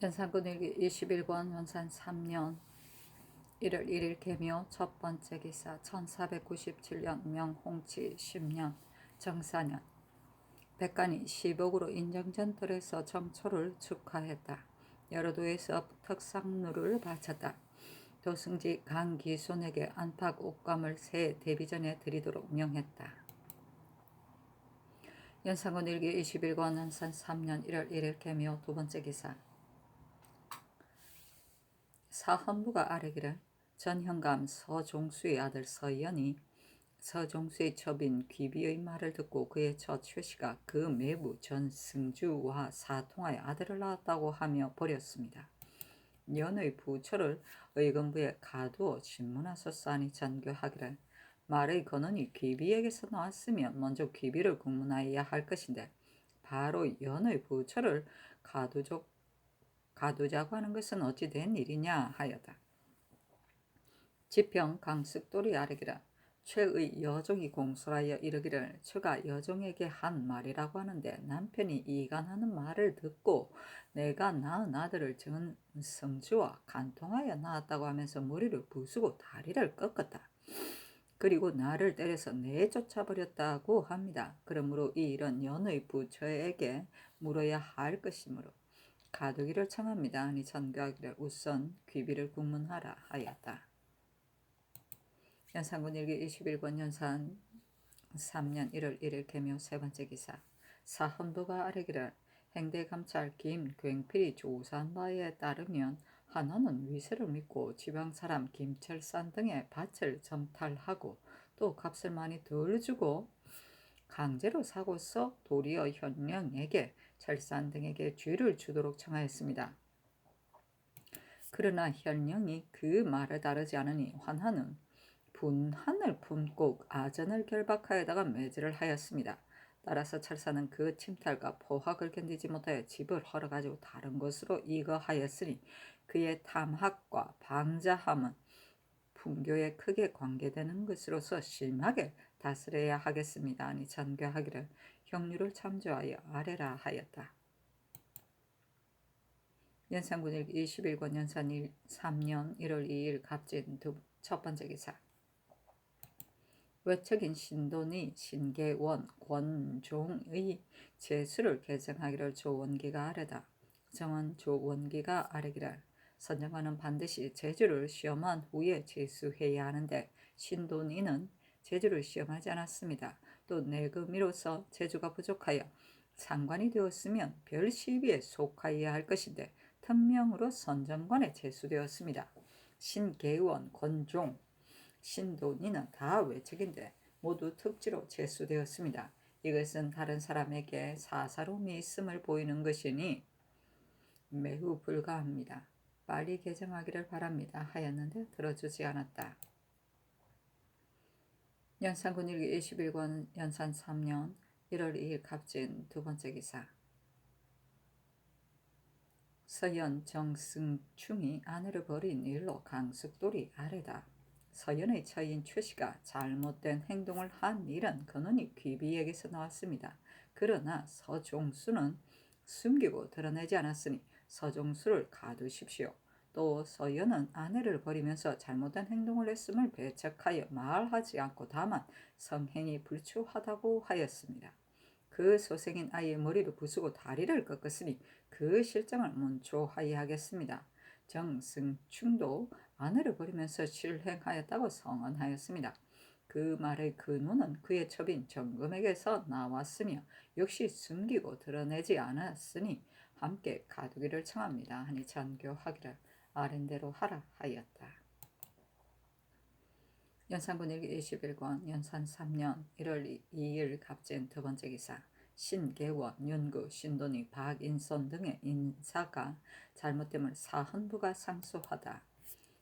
연산군 일기 21권 연산 3년 1월 1일 개묘 첫 번째 기사 1497년 명홍치 10년 정사년 백간이 10억으로 인정전 뜰에서 정초를 축하했다. 여러 도에서 특상루를 바쳤다. 도승지 강기손에게 안팎 옷감을 새 데뷔전에 드리도록 명했다. 연산군 일기 21권 연산 3년 1월 1일 개묘 두 번째 기사 사헌부가 아뢰기를 전현감 서종수의 아들 서연이 서종수의 첩인 귀비의 말을 듣고 그의 처 최씨가 그 매부 전승주와 사통하여 아들을 낳았다고 하며 버렸습니다. 연의 부처를 의금부에 가두어 신문하소서하니 전교하기를 말의 근원이 귀비에게서 나왔으면 먼저 귀비를 국문하여야 할 것인데 바로 연의 부처를 가두자고 하는 것은 어찌 된 일이냐 하였다. 지평 강숙돌이 아뢰기라 최의 여종이 공술하여 이르기를 최가 여종에게 한 말이라고 하는데 남편이 이간하는 말을 듣고 내가 낳은 아들을 전승주와 간통하여 낳았다고 하면서 머리를 부수고 다리를 꺾었다. 그리고 나를 때려서 내쫓아버렸다고 합니다. 그러므로 이 일은 연의 부처에게 물어야 할 것이므로 가두기를 청합니다. 하니 전교하기를 우선 귀비를 국문하라 하였다. 연산군 일기 21권 연산 3년 1월 1일 개묘 세 번째 기사 사헌부가 아뢰기를 행대감찰 김굉필이 조사한 바에 따르면 하나는 위세를 믿고 지방사람 김철산 등의 밭을 점탈하고 또 값을 많이 덜 주고 강제로 사고서 도리어 현령에게 철산 등에게 죄를 주도록 청하였습니다. 그러나 현령이 그 말을 따르지 않으니 환하는 분한을 품고 아전을 결박하여다가 매질을 하였습니다. 따라서 철사는 그 침탈과 포학을 견디지 못하여 집을 헐어가지고 다른 곳으로 이거하였으니 그의 탐학과 방자함은 풍교에 크게 관계되는 것으로서 심하게 다스려야 하겠습니다. 하니 전교하기를 형류를 참조하여 아뢰라 하였다. 연산군 일기 21권 연산 3년 1월 2일 갑진 첫 번째 기사 외척인 신돈이 신계원 권종의 제수를 개정하기를 조원기가 아뢰다. 정은 조원기가 아뢰기를 선정관은 반드시 제주를 시험한 후에 제수해야 하는데 신돈이는 제주를 시험하지 않았습니다. 또 내금이로서 제주가 부족하여 상관이 되었으면 별 시비에 속하여야 할 것인데 특명으로 선정관에 제수되었습니다. 신계원 권종 신돈이는 다 외척인데 모두 특지로 제수되었습니다. 이것은 다른 사람에게 사사로움이 있음을 보이는 것이니 매우 불가합니다. 빨리 개정하기를 바랍니다. 하였는데 들어주지 않았다. 연산군 일기 21권 연산 3년 1월 2일 갑진 두 번째 기사 서연 정승충이 아내를 버린 일로 강숙돌이 아뢰다. 서연의 처인 최씨가 잘못된 행동을 한 일은 근원이 귀비에게서 나왔습니다. 그러나 서종수는 숨기고 드러내지 않았으니 서종수를 가두십시오. 또 서연은 아내를 버리면서 잘못된 행동을 했음을 배척하여 말하지 않고 다만 성행이 불추하다고 하였습니다. 그 소생인 아이의 머리를 부수고 다리를 꺾었으니 그 실정을 문초하여 하겠습니다. 정승충도 아내를 버리면서 실행하였다고 성언하였습니다. 그 말의 근원은 그의 첩인 정금에게서 나왔으며 역시 숨기고 드러내지 않았으니 함께 가두기를 청합니다. 하니 전교하기를 아랜대로 하라 하였다. 연산군 일기 21권 연산 3년 1월 2일 갑진 두 번째 기사 신계원, 윤구, 신돈이, 박인손 등의 인사가 잘못됨을 사헌부가 상소하다.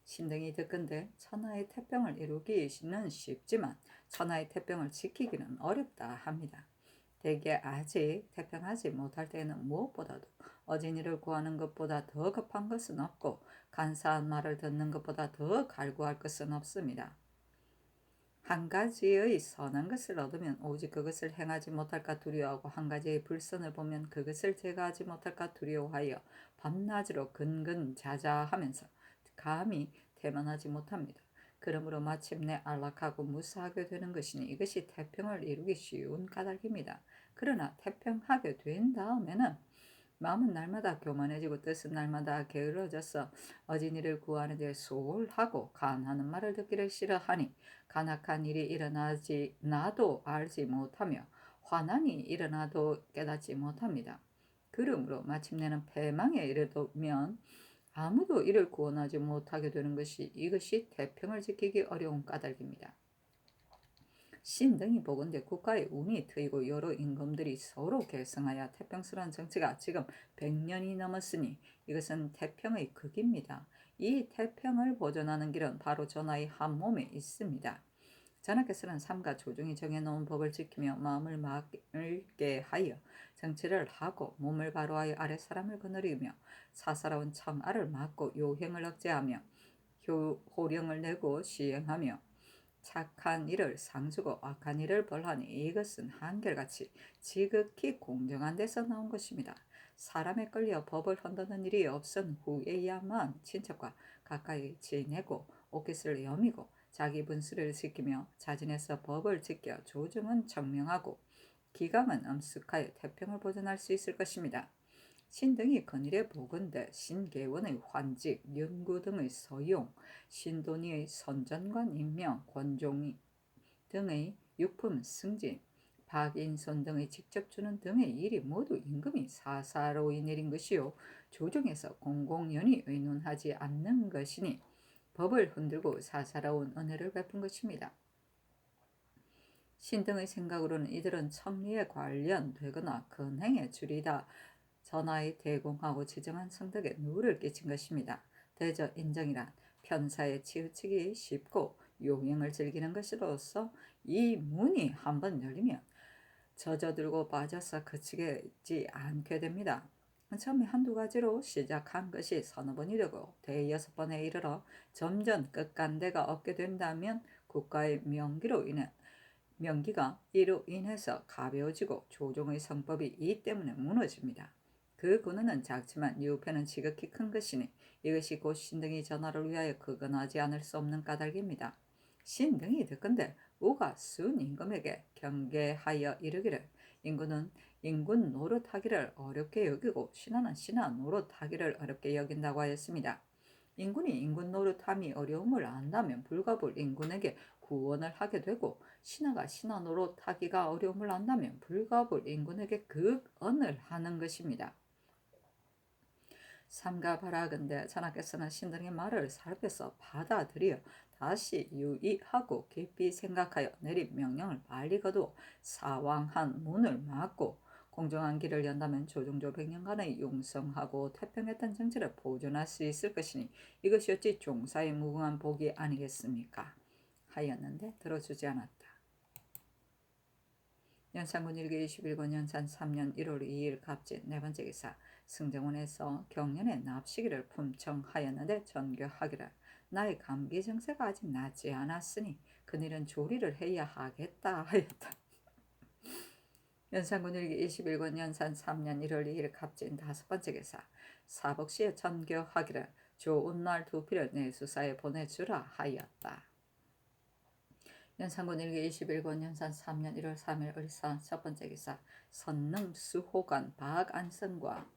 신등이 듣건대 천하의 태평을 이루기는 쉽지만 천하의 태평을 지키기는 어렵다 합니다. 대개 아직 태평하지 못할 때에는 무엇보다도 어진이를 구하는 것보다 더 급한 것은 없고 간사한 말을 듣는 것보다 더 갈구할 것은 없습니다. 한 가지의 선한 것을 얻으면 오직 그것을 행하지 못할까 두려워하고 한 가지의 불선을 보면 그것을 제거하지 못할까 두려워하여 밤낮으로 근근자자하면서 감히 태만하지 못합니다. 그러므로 마침내 안락하고 무사하게 되는 것이니 이것이 태평을 이루기 쉬운 까닭입니다. 그러나 태평하게 된 다음에는 마음은 날마다 교만해지고 뜻은 날마다 게을러져서 어진이를 구하는 데 소홀하고 간하는 말을 듣기를 싫어하니 간악한 일이 일어나지 나도 알지 못하며 화난이 일어나도 깨닫지 못합니다. 그러므로 마침내는 패망에 이르면 아무도 이를 구원하지 못하게 되는 것이 이것이 태평을 지키기 어려운 까닭입니다. 신등이 보건대 국가의 운이 트이고 여러 임금들이 서로 계승하여 태평스러운 정치가 지금 100년이 넘었으니 이것은 태평의 극입니다. 이 태평을 보존하는 길은 바로 전하의 한 몸에 있습니다. 전하께서는 삼가 조정이 정해놓은 법을 지키며 마음을 맑게 하여 정치를 하고 몸을 바로하여 아랫사람을 거느리며 사사로운 청아를 막고 요행을 억제하며 호령을 내고 시행하며 착한 일을 상주고 악한 일을 벌하니 이것은 한결같이 지극히 공정한 데서 나온 것입니다. 사람에 끌려 법을 흔드는 일이 없은 후에야만 친척과 가까이 지내고 옷깃을 여미고 자기 분수를 지키며 자진해서 법을 지켜 조정은 청명하고 기강은 엄숙하여 태평을 보존할 수 있을 것입니다. 신등이 건일에 보건대 신계원의 환직, 연구 등의 서용, 신돈이의 선전관 임명, 권종 등의 육품 승진, 박인손 등의 직접 주는 등의 일이 모두 임금이 사사로이 내린 것이요 조정에서 공공연히 의논하지 않는 것이니 법을 흔들고 사사로운 은혜를 베푼 것입니다. 신등의 생각으로는 이들은 청리에 관련되거나 근행에 줄이다 전하의 대공하고 지정한 성덕에 누를 끼친 것입니다. 대저 인정이란 편사에 치우치기 쉽고 용행을 즐기는 것으로서 이 문이 한번 열리면 젖어들고 빠져서 그치지 않게 됩니다. 처음에 한두 가지로 시작한 것이 서너 번이 되고 대여섯 번에 이르러 점점 끝간데가 없게 된다면 국가의 명기가 이로 인해서 가벼워지고 조정의 성법이 이 때문에 무너집니다. 그 근원은 작지만 유패는 지극히 큰 것이니 이것이 곧 신등이 전하를 위하여 거건하지 않을 수 없는 까닭입니다. 신등이 듣건대 우가 순 임금에게 경계하여 이르기를 인군은 인군 노릇하기를 어렵게 여기고 신하는 신하 노릇하기를 어렵게 여긴다고 하였습니다. 인군이 인군 노릇함이 어려움을 안다면 불가불 인군에게 구원을 하게 되고 신하가 신하 노릇하기가 어려움을 안다면 불가불 인군에게 극언을 하는 것입니다. 삼가바라건대 전하께서는 신등의 말을 살펴서 받아들여 다시 유의하고 깊이 생각하여 내린 명령을 빨리 거두어 사왕한 문을 막고 공정한 길을 연다면 조종조 100년간의 용성하고 태평했던 정치를 보존할 수 있을 것이니 이것이 어찌 종사의 무궁한 복이 아니겠습니까? 하였는데 들어주지 않았다. 연산군 일기 21권 연산 3년 1월 2일 갑진 네 번째 기사 승정원에서 경년에 납시기를 품청하였는데 전교하기를 나의 감기 증세가 아직 낫지 않았으니 그일은 조리를 해야 하겠다 하였다. 연산군 일기 21권 연산 3년 1월 2일 갑진 다섯 번째 기사 사복시에 전교하기를 좋은 날 두 필을 내수사에 보내주라 하였다. 연산군 일기 21권 연산 3년 1월 3일 을사 첫 번째 기사 선능 수호관 박안성과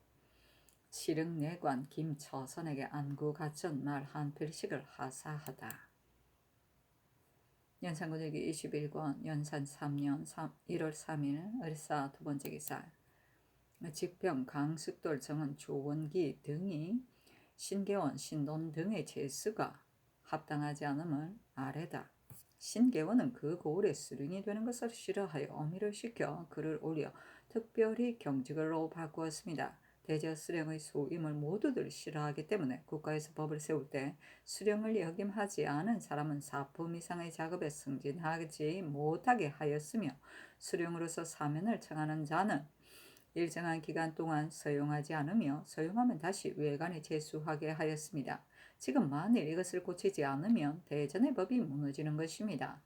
칠흥내관 김처선에게 안구 갖춘 말 한 필씩을 하사하다. 연산군 일기 21권 연산 3년 1월 3일 을사 두 번째 기사 직병 강숙돌 정은 조원기 등이 신계원 신돈 등의 제수가 합당하지 않음을 아래다. 신계원은 그 고을에 수령이 되는 것을 싫어하여 어미를 시켜 그를 올려 특별히 경직으로 바꾸었습니다. 대저 수령의 소임을 모두들 싫어하기 때문에 국가에서 법을 세울 때 수령을 역임하지 않은 사람은 사품 이상의 작업에 승진하지 못하게 하였으며 수령으로서 사면을 청하는 자는 일정한 기간 동안 서용하지 않으며 서용하면 다시 외관에 제수하게 하였습니다. 지금 만일 이것을 고치지 않으면 대전의 법이 무너지는 것입니다.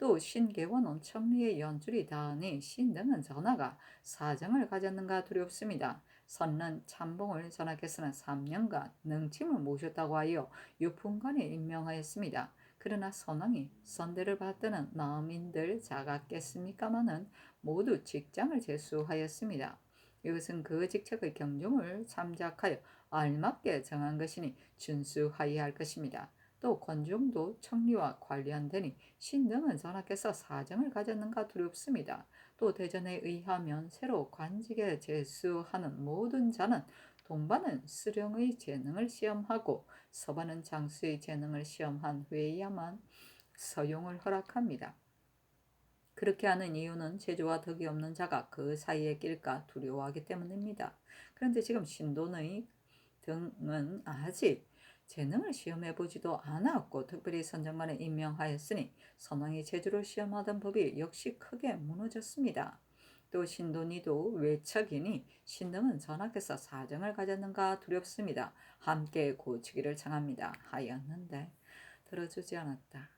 또 신계원은 청리의 연줄이 닿으니 신등은 전하가 사정을 가졌는가 두렵습니다. 선는 참봉을 전하께서는 3년간 능침을 모셨다고 하여 유품관에 임명하였습니다. 그러나 선왕이 선대를 받드는 나음인들 자갔겠습니까마는 모두 직장을 제수하였습니다. 이것은 그 직책의 경중을 참작하여 알맞게 정한 것이니 준수하여야 할 것입니다. 또 권중도 청리와 관련되니 신등은 전하께서 사정을 가졌는가 두렵습니다. 또 대전에 의하면 새로 관직에 제수하는 모든 자는 동반은 수령의 재능을 시험하고 서반은 장수의 재능을 시험한 후에야만 서용을 허락합니다. 그렇게 하는 이유는 재주와 덕이 없는 자가 그 사이에 낄까 두려워하기 때문입니다. 그런데 지금 신도의 등은 아직 재능을 시험해보지도 않았고 특별히 선정관에 임명하였으니 선왕이 재주를 시험하던 법이 역시 크게 무너졌습니다. 또 신도니도 외척이니 신등은 전하께서 사정을 가졌는가 두렵습니다. 함께 고치기를 청합니다. 하였는데 들어주지 않았다.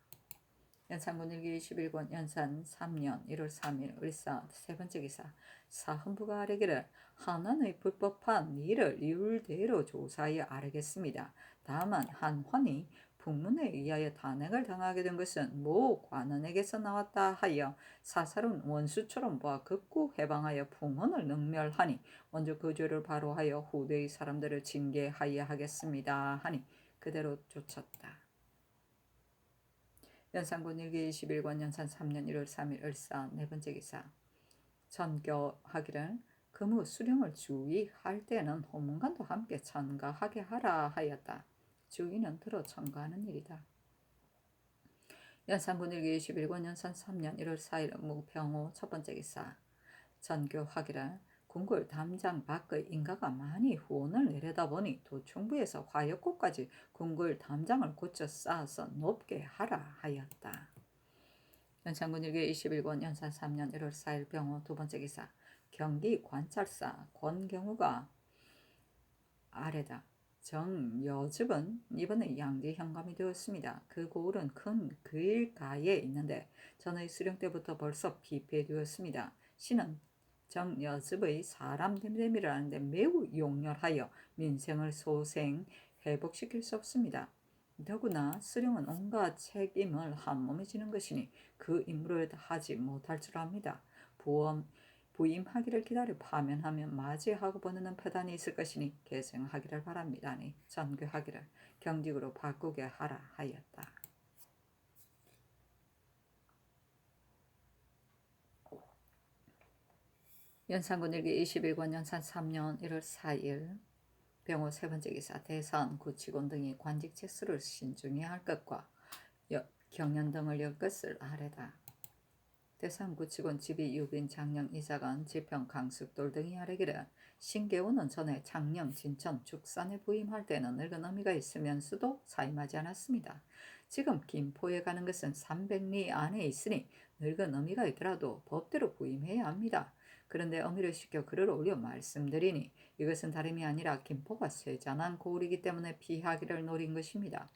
연산군 일기 21권 연산 3년 1월 3일 을사 세 번째 기사 사헌부가 아뢰기를 한환의 불법한 일을 이율대로 조사하여 아뢰겠습니다. 다만 한환이 북문에 의하여 탄핵을 당하게 된 것은 모 관원에게서 나왔다 하여 사사로운 원수처럼 보아 극구 해방하여 풍헌을 능멸하니 먼저 그 죄를 바로하여 후대의 사람들을 징계하여 하겠습니다 하니 그대로 쫓았다. 연산군 일기 21권 연산 3년 1월 3일 을사 네 번째 기사 전교하기를 금우 수령을 주의할 때는 호문관도 함께 참가하게 하라 하였다. 주의는 들어 참가하는 일이다. 연산군 일기 21권 연산 3년 1월 4일 무평호 첫 번째 기사 전교하기를 궁궐 담장 밖의 인가가 많이 후원을 내려다보니 도충부에서 화역고까지 궁궐 담장을 고쳐 쌓아서 높게 하라 하였다. 연산군 일기 21권 연산 3년 1월 4일 병호 두 번째 기사 경기 관찰사 권경우가 아래다. 정여즙은 이번에 양지 현감이 되었습니다. 그 고을은 큰 그일가에 있는데 전의 수령 때부터 벌써 피폐되었습니다. 신은 정여즙의 사람 됨됨이를 아는데 매우 용렬하여 민생을 소생 회복시킬 수 없습니다. 더구나 수령은 온갖 책임을 한몸에 지는 것이니 그 임무를 하지 못할 줄 압니다. 부임하기를 기다려 파면하면 맞이하고 보내는 패단이 있을 것이니 계승하기를 바랍니다니 전교하기를 경직으로 바꾸게 하라 하였다. 연산군 일기 21권 연산 3년 1월 4일 병호 세 번째 기사 대선, 구치곤 등이 관직 체수를 신중히 할 것과 경연 등을 열 것을 아뢰다. 대선, 구치곤, 지비, 유빈, 장령, 이사관, 지평, 강숙돌 등이 아뢰기를 신계우는 전에 장령, 진천, 죽산에 부임할 때는 늙은 어미가 있으면서도 사임하지 않았습니다. 지금 김포에 가는 것은 300리 안에 있으니 늙은 어미가 있더라도 법대로 부임해야 합니다. 그런데 어미를 시켜 글을 올려 말씀드리니 이것은 다름이 아니라 김포가 쇠잔한 고을이기 때문에 피하기를 노린 것입니다.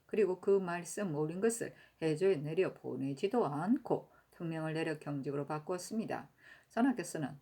그리고 그 말씀 올린 것을 해조에 내려 보내지도 않고 특명을 내려 경직으로 바꾸었습니다. 전하께서는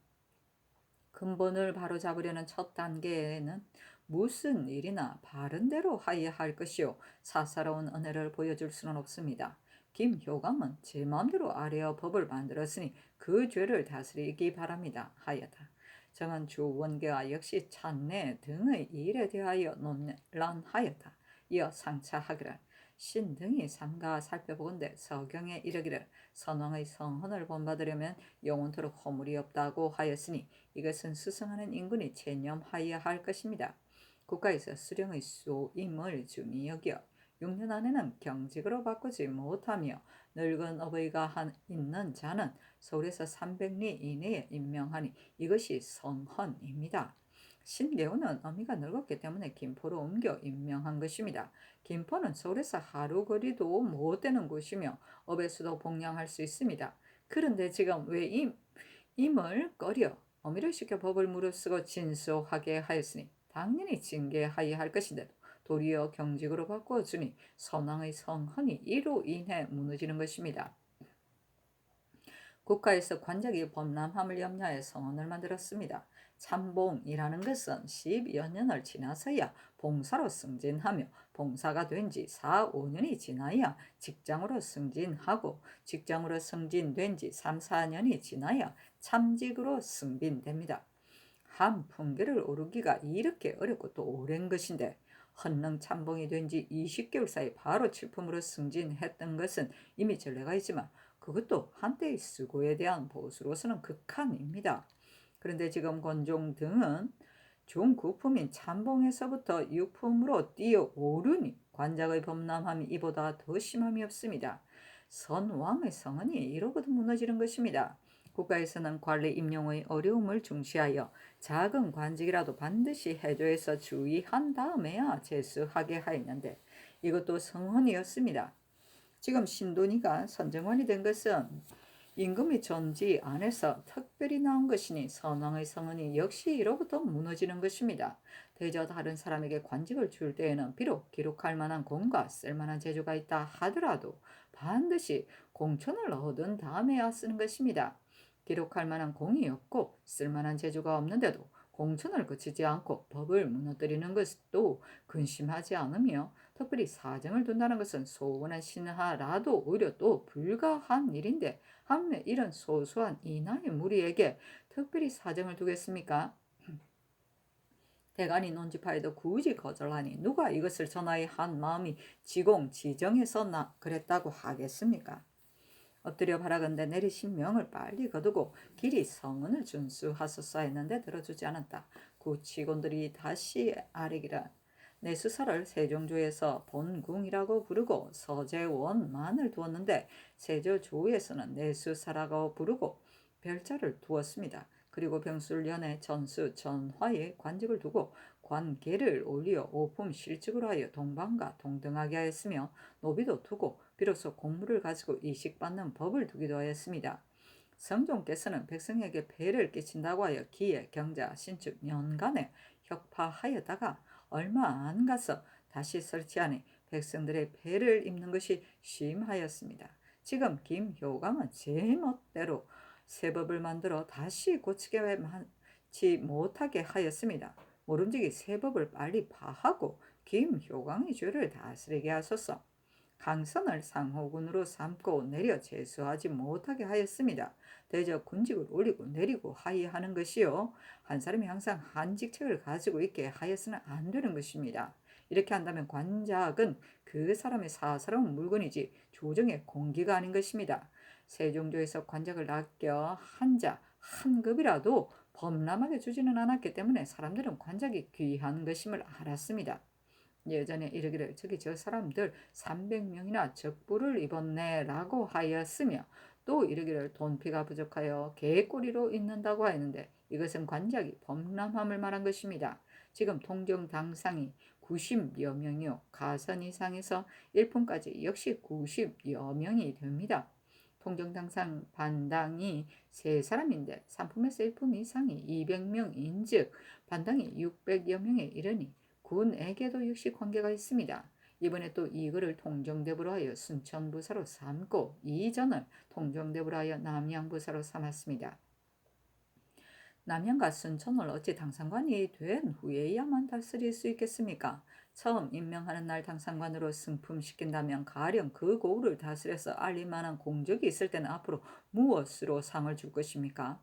근본을 바로잡으려는 첫 단계에는 무슨 일이나 바른 대로 하여야 할 것이요 사사로운 은혜를 보여줄 수는 없습니다. 김효감은 제 마음대로 아뢰어 법을 만들었으니 그 죄를 다스리기 바랍니다 하였다. 정은 주원계와 역시 찬내 등의 일에 대하여 논란하였다. 이어 상차하기를 신등이 삼가 살펴보건대 서경에 이르기를 선왕의 성헌을 본받으려면 영원토록 허물이 없다고 하였으니 이것은 수성하는 인군이 체념하여야 할 것입니다. 국가에서 수령의 소임을 중히 여겨 6년 안에는 경직으로 바꾸지 못하며 늙은 어버이가 있는 자는 서울에서 300리 이내에 임명하니 이것이 성헌입니다. 신계우는 어미가 늙었기 때문에 김포로 옮겨 임명한 것입니다. 김포는 서울에서 하루 거리도 못 되는 곳이며 업의 수도 복량할 수 있습니다. 그런데 지금 왜 임을 꺼려 어미를 시켜 법을 무릅쓰고 진소하게 하였으니 당연히 징계하여야 할 것인데도 도리어 경직으로 바꾸어주니 선왕의 성헌이 이로 인해 무너지는 것입니다. 국가에서 관직이 범람함을 염려해 선언을 만들었습니다. 참봉이라는 것은 10여 년을 지나서야 봉사로 승진하며 봉사가 된 지 4, 5년이 지나야 직장으로 승진하고 직장으로 승진된 지 3, 4년이 지나야 참직으로 승진됩니다. 한 품계를 오르기가 이렇게 어렵고 또 오랜 것인데 헌능 참봉이 된 지 20개월 사이 바로 칠품으로 승진했던 것은 이미 전례가 있지만 그것도 한때의 수고에 대한 보수로서는 극한입니다. 그런데 지금 권종 등은 중구품인 참봉에서부터 유품으로 뛰어오르니 관작의 범람함이 이보다 더 심함이 없습니다. 선왕의 성은이 이로부터 무너지는 것입니다. 국가에서는 관리 임용의 어려움을 중시하여 작은 관직이라도 반드시 해조해서 주의한 다음에야 제수하게 하였는데 이것도 성헌이었습니다. 지금 신돈이가 선정원이 된 것은 임금의 존지 안에서 특별히 나온 것이니 선왕의 성은이 역시 이로부터 무너지는 것입니다. 대저 다른 사람에게 관직을 줄 때에는 비록 기록할 만한 공과 쓸만한 재주가 있다 하더라도 반드시 공천을 얻은 다음에야 쓰는 것입니다. 기록할 만한 공이 없고 쓸만한 재주가 없는데도 공천을 거치지 않고 법을 무너뜨리는 것도 근심하지 않으며 특별히 사정을 둔다는 것은 소원한 신하라도 오히려 또 불가한 일인데 한매 이런 소소한 이나의 무리에게 특별히 사정을 두겠습니까? 대간이 논지파에도 굳이 거절하니 누가 이것을 전하여 한 마음이 지공지정해서 그랬다고 하겠습니까? 엎드려 바라건대 내리신 명을 빨리 거두고 길이 성은을 준수하소서 했는데 들어주지 않았다. 구치곤들이 다시 아뢰기라. 내수사를 세종조에서 본궁이라고 부르고 서재원만을 두었는데 세조조에서는 내수사라고 부르고 별자를 두었습니다. 그리고 병술련에 전수 전화에 관직을 두고 관계를 올려 오품 실직으로 하여 동방과 동등하게 하였으며 노비도 두고 비로소 공무를 가지고 이식받는 법을 두기도 하였습니다. 성종께서는 백성에게 폐를 끼친다고 하여 기에, 경자, 신축, 연간에 혁파하였다가 얼마 안 가서 다시 설치하니 백성들의 폐를 입는 것이 심하였습니다. 지금 김효강은 제멋대로 새법을 만들어 다시 고치게 하지 못하게 하였습니다. 모름지기 새법을 빨리 파하고 김효강의 죄를 다스리게 하소서. 강선을 상호군으로 삼고 내려 제수하지 못하게 하였습니다. 대저 군직을 올리고 내리고 하이하는 것이요. 한 사람이 항상 한 직책을 가지고 있게 하여서는 안 되는 것입니다. 이렇게 한다면 관작은 그 사람의 사사로운 물건이지 조정의 공기가 아닌 것입니다. 세종조에서 관작을 아껴 한자 한 급이라도 범람하게 주지는 않았기 때문에 사람들은 관작이 귀한 것임을 알았습니다. 예전에 이르기를 저기 저 사람들 300명이나 적부를 입었네 라고 하였으며 또 이르기를 돈피가 부족하여 개꼬리로 있는다고 하였는데 이것은 관작이 범람함을 말한 것입니다. 지금 통경 당상이 90여 명이요 가선 이상에서 일품까지 역시 90여 명이 됩니다. 통경당상 반당이 3사람인데 3품에서 1품 이상이 200명인즉 반당이 600여 명에 이르니 군에게도 역시 관계가 있습니다. 이번에 또 이거를 통정대부로 하여 순천부사로 삼고 이전을 통정대부로 하여 남양부사로 삼았습니다. 남양과 순천을 어찌 당상관이 된 후에야만 다스릴 수 있겠습니까? 처음 임명하는 날 당상관으로 승품시킨다면 가령 그 고을을 다스려서 알릴 만한 공적이 있을 때는 앞으로 무엇으로 상을 줄 것입니까?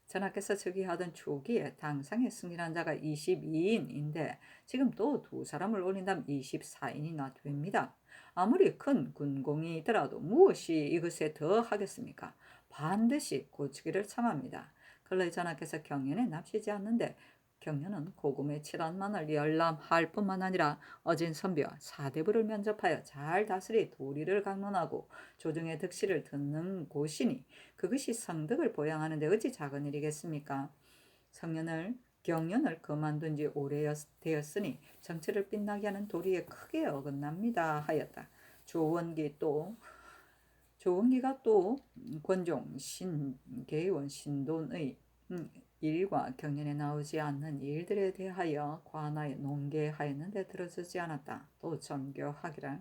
전하께서 즉위하던 초기에 당상에 승진한 자가 22인인데 지금 또 2사람을 올린다면 24인이나 됩니다. 아무리 큰 군공이더라도 무엇이 이것에 더 하겠습니까? 반드시 고치기를 청합니다. 근래 전하께서 경연에 납시지 않는데 경연은 고금의 칠환만을 열람할 뿐만 아니라 어진 선비와 사대부를 면접하여 잘 다스리 도리를 강론하고 조정의 득실을 듣는 곳이니 그것이 성덕을 보양하는 데 어찌 작은 일이겠습니까? 경연을 그만둔 지 오래되었으니 정치를 빛나게 하는 도리에 크게 어긋납니다 하였다. 조원기가 또 권종, 신계원, 신돈의 일과 경연에 나오지 않는 일들에 대하여 관하여 논계하였는데 들어주지 않았다. 또 전교하기를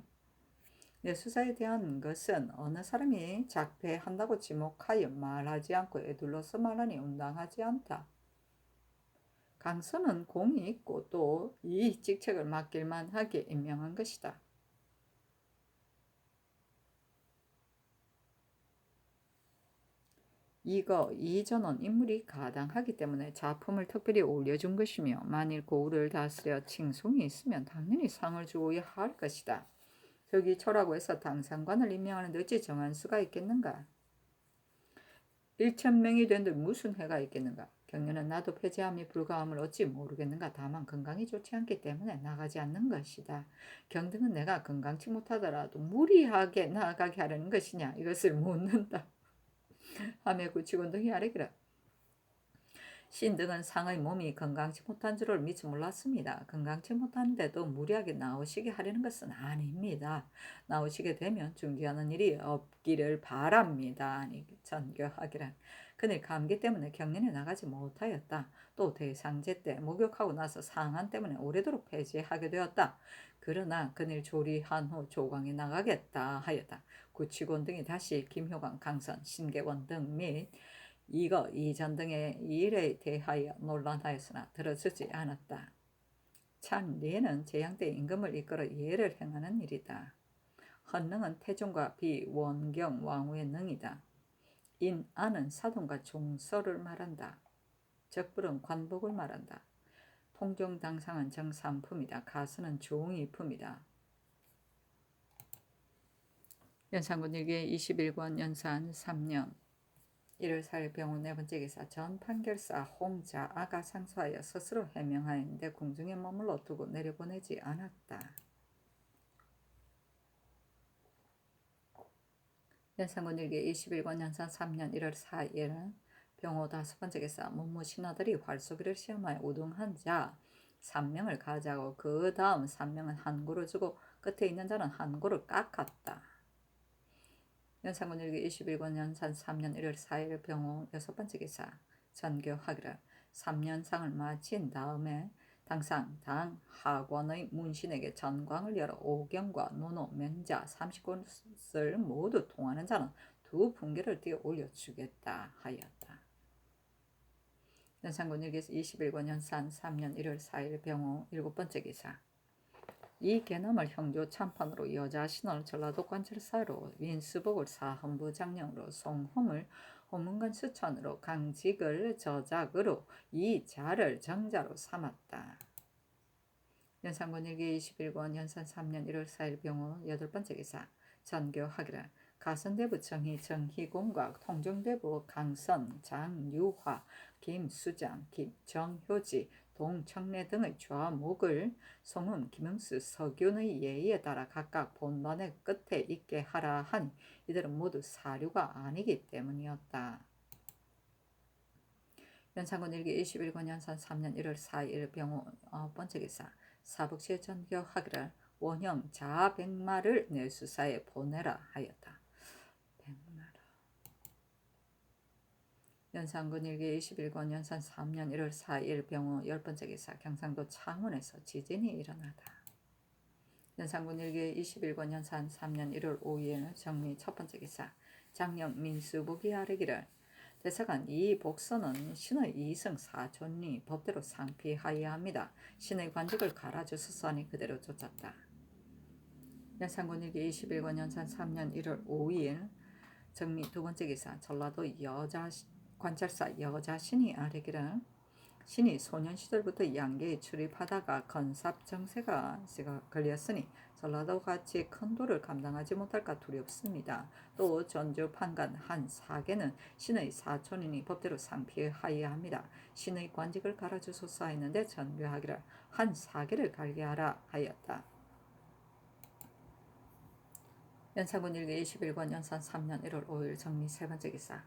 내 수사에 대한 것은 어느 사람이 작폐한다고 지목하여 말하지 않고 애둘러서 말하니 온당하지 않다. 강선은 공이 있고 또 이 직책을 맡길 만하게 임명한 것이다. 이전원 인물이 가당하기 때문에 작품을 특별히 올려준 것이며 만일 고을을 다스려 칭송이 있으면 당연히 상을 주어야 할 것이다. 저기 초라고 해서 당상관을 임명하는데 어찌 정한 수가 있겠는가? 1,000명이 된들 무슨 해가 있겠는가? 경련은 나도 폐지함이 불가함을 어찌 모르겠는가? 다만 건강이 좋지 않기 때문에 나가지 않는 것이다. 경등은 내가 건강치 못하더라도 무리하게 나가게 하려는 것이냐? 이것을 묻는다. 하며 구치곤등이 아래기라. 신등은 상의 몸이 건강치 못한 줄을 미처 몰랐습니다. 건강치 못한데도 무리하게 나오시게 하려는 것은 아닙니다. 나오시게 되면 중지하는 일이 없기를 바랍니다. 전교하기란. 그늘 감기 때문에 경연에 나가지 못하였다. 또 대상제 때 목욕하고 나서 상한 때문에 오래도록 폐지하게 되었다. 그러나 그늘 조리한 후 조광에 나가겠다 하였다. 구치곤 등이 다시 김효광, 강선, 신계원 등및 이전 등의 일에 대하여 논란하였으나 들어주지 않았다. 찬리에는 재양 때 임금을 이끌어 예를 행하는 일이다. 헌능은 태종과 비원경 왕후의 능이다. 인안은 사돈과 종서를 말한다. 적불은 관복을 말한다. 통종당상은 정삼품이다. 가수는 종이품이다. 연산군 일기 21권 연산 3년 1월 4일 병원 네 번째 기사 전 판결사 홍자아가 상소하여 스스로 해명하였는데 궁중에 머물러 두고 내려보내지 않았다. 연산군 일기 21권 연산 3년 1월 4일 병호 5번째 기사 문무 신하들이 활쏘기를 시험하여 우등한 자 3명을 가져가고 그 다음 3명은 한구를 주고 끝에 있는 자는 한구를 깎았다. 연산군 일기 21권 연산 3년 1월 4일 병호 6번째 기사 전교하기를 3년상을 마친 다음에 당상 당 하관의 문신에게 전광을 열어 오경과 노노 맹자 30곳을 모두 통하는 자는 2분계를 띄어 올려주겠다 하였다. 연산군 일기 21권 연산 3년 1월 4일 병호 7번째 기사 이 계남을 형조 참판으로 여자신을 전라도 관찰사로 민수복을 사헌부 장령으로 송홈을 호문관 수천으로 강직을 저작으로 이 자를 정자로 삼았다. 연산군 일기 21권 연산 3년 1월 4일 병호 8번째 기사 전교하기를 가선대부 정희공과 통정대부 강선, 장유화, 김수장, 정효지, 동청래 등의 좌목을 송음, 김응수, 서균의 예의에 따라 각각 본관의 끝에 있게 하라 하니 이들은 모두 사류가 아니기 때문이었다. 연산군 일기 21권 연산 3년 1월 4일 병호 9번째 기사 사북시에 전교하기를 원형 자백마를 내수사에 보내라 하였다. 백마라. 연산군 일기 21권 연산 3년 1월 4일 병호 10번째 기사 경상도 창원에서 지진이 일어나다. 연산군 일기 21권 연산 3년 1월 5일 정리 첫번째 기사 장령 민수복이 아뢰기를 대사관 이 복선은 신의 이승 사촌이 법대로 상피하여야 합니다. 신의 관직을 갈아주소서 하니 그대로 쫓았다. 연산군 일기 21권 연산 3년 1월 5일 정리 두번째 기사 전라도 관찰사 여자신이 아뢰기를 신이 소년 시절부터 양계에 출입하다가 건삽 정세가 걸렸으니 전라도 같이 큰 도를 감당하지 못할까 두렵습니다. 또 전주 판관 한 사계는 신의 사촌이니 법대로 상피하여야 합니다. 신의 관직을 갈아주소서 했는데 전교하기를 한 사계를 갈게 하라 하였다. 연산군 일기 21권 연산 3년 1월 5일 정리 세번째 기사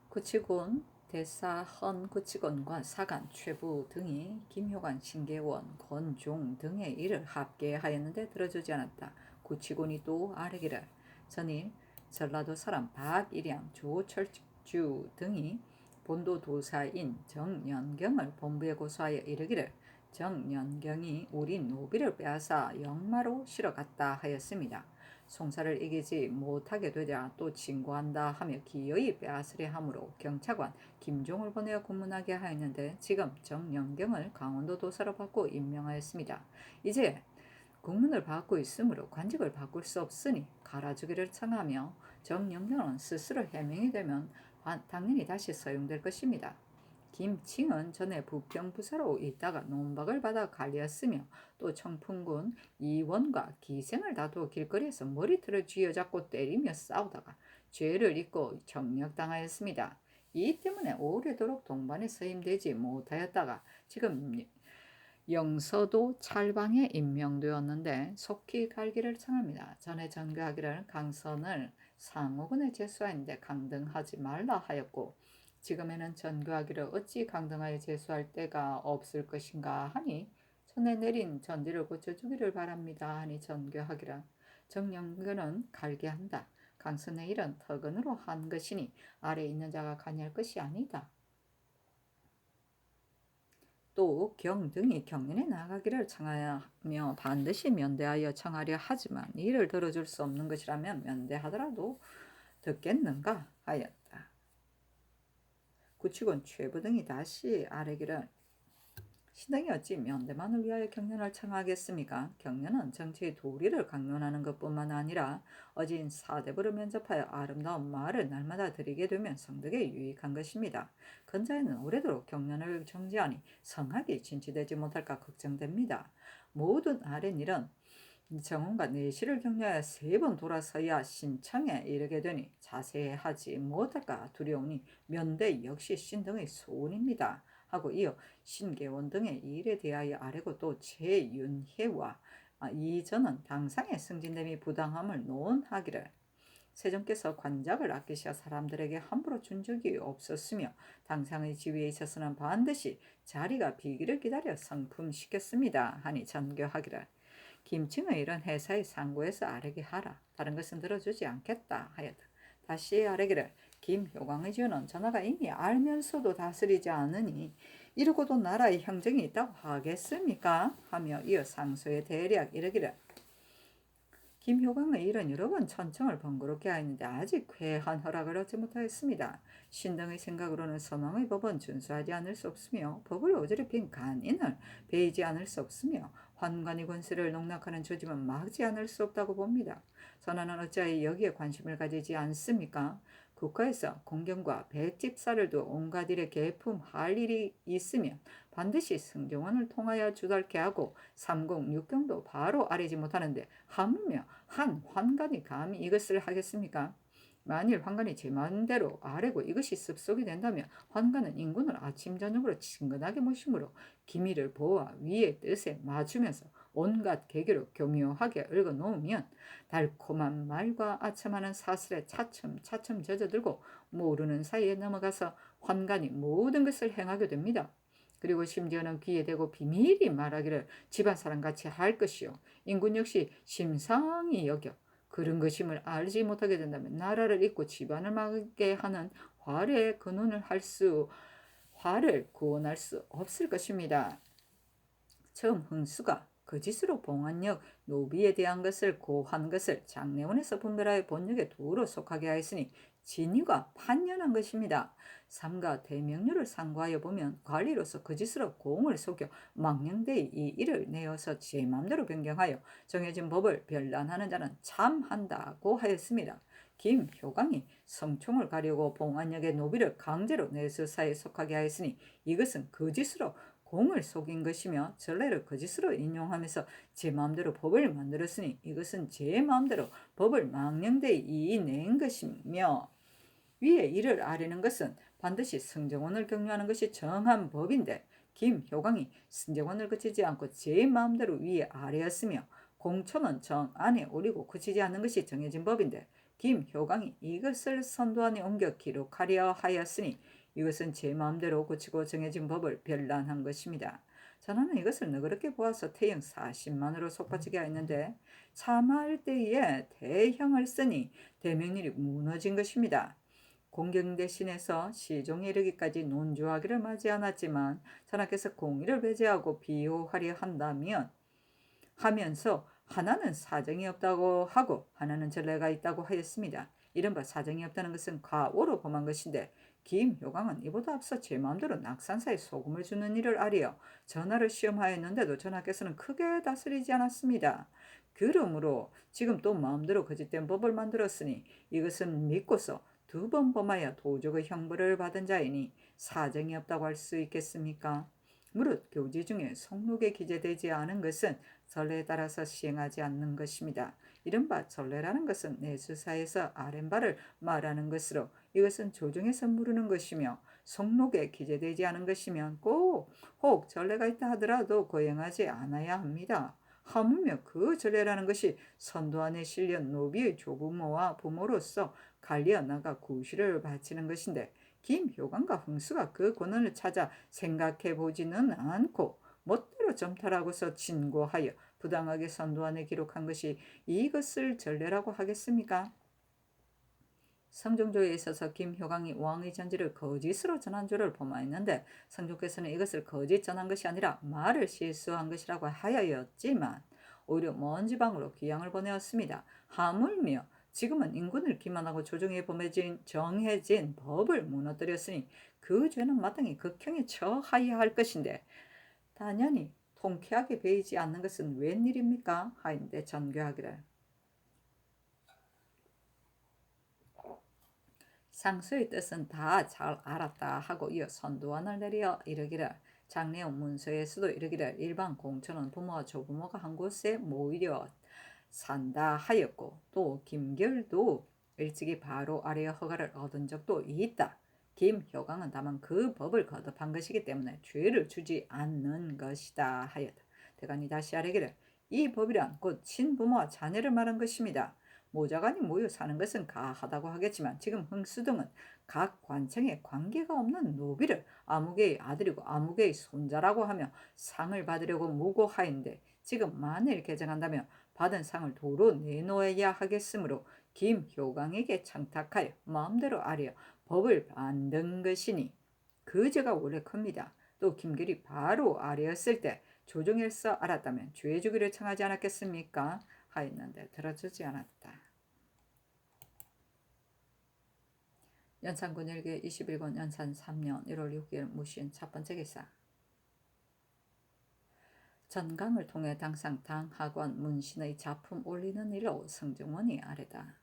구치군 대사 헌구치군과 사관 최부 등이 김효관, 신계원, 권종 등의 일을 합계하였는데 들어주지 않았다. 구치군이 또 아뢰기를 전일 전라도 사람 박일양, 조철주 등이 본도 도사인 정연경을 본부에 고소하여 이르기를 정연경이 우리 노비를 빼앗아 영마로 실어갔다 하였습니다. 송사를 이기지 못하게 되자 또 진고한다 하며 기어이 빼앗으려 하므로 경찰관 김종을 보내어 고문하게 하였는데 지금 정연경을 강원도 도사로 바꿔 임명하였습니다. 이제 국문을 받고 있으므로 관직을 바꿀 수 없으니 갈아주기를 청하며 정연경은 스스로 해명이 되면 당연히 다시 서용될 것입니다. 김칭은 전에 부평부사로 있다가 논박을 받아 갈렸으며 또 청풍군 이원과 기생을 다투어 길거리에서 머리털을 쥐어잡고 때리며 싸우다가 죄를 잊고 정력당하였습니다. 이 때문에 오래도록 동반에 서임되지 못하였다가 지금 영서도 찰방에 임명되었는데 속히 갈기를 청합니다. 전에 전교하기를 강선을 상호군에 제수하였는데 강등하지 말라 하였고 지금에는 전교하기를 어찌 강등하여 제수할 때가 없을 것인가 하니 전에 내린 전지를 고쳐주기를 바랍니다 하니 전교하기를 정령교는 갈게한다. 강선의 일은 터근으로 한 것이니 아래 있는 자가 관여할 것이 아니다. 또 경등이 경연에 나가기를 청하며 반드시 면대하여 청하려 하지만 이를 들어줄 수 없는 것이라면 면대하더라도 듣겠는가 하였다. 구치군 최부 등이 다시 아뢰기를 신등이 어찌 면대만을 위하여 경연을 청하겠습니까? 경연은 정치의 도리를 강론하는 것뿐만 아니라 어진 사대부를 면접하여 아름다운 말을 날마다 드리게 되면 성덕에 유익한 것입니다. 근자에는 오래도록 경연을 정지하니 성학이 진취되지 못할까 걱정됩니다. 모든 아랫일은 정원과 내시를 격려하여 3번 돌아서야 신청에 이르게 되니 자세하지 못할까 두려우니 면대 역시 신등의 소원입니다. 하고 이어 신계원 등의 일에 대하여 아뢰고 또 최윤혜와 이전은 당상의 승진됨이 부당함을 논하기를 세종께서 관작을 아끼셔 사람들에게 함부로 준 적이 없었으며 당상의 지위에 있어서는 반드시 자리가 비기를 기다려 성품시켰습니다 하니 전교하기를 김칭의 이런 회사의 상고에서 아뢰게 하라. 다른 것은 들어주지 않겠다 하였다. 다시 아뢰기를 김효광의 죄는 전하가 이미 알면서도 다스리지 않으니 이러고도 나라의 형정이 있다고 하겠습니까? 하며 이어 상소에 대략 이르기를 김효광의 일은 여러 번 천청을 번거롭게 하였는데 아직 회한 허락을 얻지 못하였습니다. 신등의 생각으로는 선왕의 법은 준수하지 않을 수 없으며 법을 어지럽힌 간인을 베이지 않을 수 없으며 환관의 권세를 농락하는 조짐은 막지 않을 수 없다고 봅니다. 전하는 어찌하여 여기에 관심을 가지지 않습니까? 국가에서 공경과 백집사를 두 온갖 일에 개품할 일이 있으면 반드시 승정원을 통하여 주달케 하고 삼공육경도 바로 아뢰지 못하는데 하물며 한 환관이 감히 이것을 하겠습니까? 만일 환관이 제 마음대로 아뢰고 이것이 습속이 된다면 환관은 인군을 아침 저녁으로 친근하게 모심으로 기밀을 보아 위의 뜻에 맞추면서 온갖 계기로 교묘하게 얽어놓으면 달콤한 말과 아첨하는 사슬에 차츰 젖어들고 모르는 사이에 넘어가서 환관이 모든 것을 행하게 됩니다. 그리고 심지어는 귀에 대고 비밀히 말하기를 집안 사람같이 할 것이요 인군 역시 심상히 여겨 그런 것임을 알지 못하게 된다면 나라를 잇고 집안을 망하게 하는 화를 구원할 수 없을 것입니다. 처음 흥수가 거짓으로 봉안역 노비에 대한 것을 고한 것을 장례원에서 분별하여 본역의 도로 속하게 하였으니 진위가 판연한 것입니다. 삼가 대명료를 상고하여 보면 관리로서 거짓으로 공을 속여 망령되이 이 일을 내어서 제 맘대로 변경하여 정해진 법을 변란하는 자는 참한다고 하였습니다. 김효광이 성총을 가려고 봉안역의 노비를 강제로 내수사에 속하게 하였으니 이것은 거짓으로 공을 속인 것이며 전례를 거짓으로 인용하면서 제 마음대로 법을 만들었으니 이것은 제 마음대로 법을 망령되이 이낸 것이며 위에 이를 아뢰는 것은 반드시 승정원을 격려하는 것이 정한 법인데 김효광이 승정원을 거치지 않고 제 마음대로 위에 아뢰었으며 공초는 정 안에 오리고 거치지 않는 것이 정해진 법인데 김효광이 이것을 선도안에 옮겨 기록하려 하였으니 이것은 제 마음대로 고치고 정해진 법을 변란한 것입니다. 전하는 이것을 너그럽게 보아서 태형 40만으로 속바치게 하였는데 참할 때에 대형을 쓰니 대명률이 무너진 것입니다. 공경 대신해서 시종에 이르기까지 논주하기를 맞지 않았지만 전하께서 공의를 배제하고 비호하려 한다면 하면서 하나는 사정이 없다고 하고 하나는 전례가 있다고 하였습니다. 이른바 사정이 없다는 것은 과오로 범한 것인데 김효광은 이보다 앞서 제 마음대로 낙산사에 소금을 주는 일을 아리어 전하를 시험하였는데도 전하께서는 크게 다스리지 않았습니다. 그러므로 지금 또 마음대로 거짓된 법을 만들었으니 이것은 믿고서 2번 범하여 도적의 형벌을 받은 자이니 사정이 없다고 할 수 있겠습니까? 무릇 교지 중에 성록에 기재되지 않은 것은 전례에 따라서 시행하지 않는 것입니다. 이른바 전례라는 것은 내수사에서 아랫바를 말하는 것으로 이것은 조정에서 물으는 것이며 성록에 기재되지 않은 것이면 혹 전례가 있다 하더라도 거행하지 않아야 합니다. 하물며 그 전례라는 것이 선도 안에 실려 노비의 조부모와 부모로서 갈려 나가 구실을 바치는 것인데 김효광과 흥수가 그 권한을 찾아 생각해 보지는 않고 멋대로 점탈하고서 진고하여 부당하게 선도안에 기록한 것이 이것을 전례라고 하겠습니까? 성종조에 있어서 김효광이 왕의 전지를 거짓으로 전한 조를 범하였는데 성종께서는 이것을 거짓 전한 것이 아니라 말을 실수한 것이라고 하였지만 오히려 먼 지방으로 귀양을 보내었습니다. 하물며 지금은 인군을 기만하고 조정에 정해진 법을 무너뜨렸으니 그 죄는 마땅히 극형에 처하여야 할 것인데 당연히 통쾌하게 베이지 않는 것은 웬일입니까? 하인데 전교하기를 상수의 뜻은 다 잘 알았다 하고 이어 선도안을 내려 이르기를 장례원 문서에서도 이르기를 일반 공천은 부모와 조부모가 한 곳에 모이려 산다 하였고 또 김결도 일찍이 바로 아래의 허가를 얻은 적도 있다. 김효광은 다만 그 법을 거듭한 것이기 때문에 죄를 주지 않는 것이다 하였다. 대간이 다시 아뢰기를 이 법이란 곧 친부모와 자녀를 말한 것입니다. 모자간이 모여 사는 것은 가하다고 하겠지만 지금 흥수등은 각 관청에 관계가 없는 노비를 아무개의 아들이고 아무개의 손자라고 하며 상을 받으려고 무고하인데 지금 만일 개정한다면 받은 상을 도로 내놓아야 하겠으므로 김효광에게 청탁하여 마음대로 아뢰어 법을 만든 것이니 그 죄가 원래 큽니다. 또 김결이 바로 아뢰었을 때 조정에서 알았다면 죄 주기를 청하지 않았겠습니까? 하였는데 들어주지 않았다. 연산군 일기 21권 연산 3년 1월 6일 무신 첫 번째 기사 전강을 통해 당상 당학원 문신의 작품 올리는 일로 성종원이 아뢰다.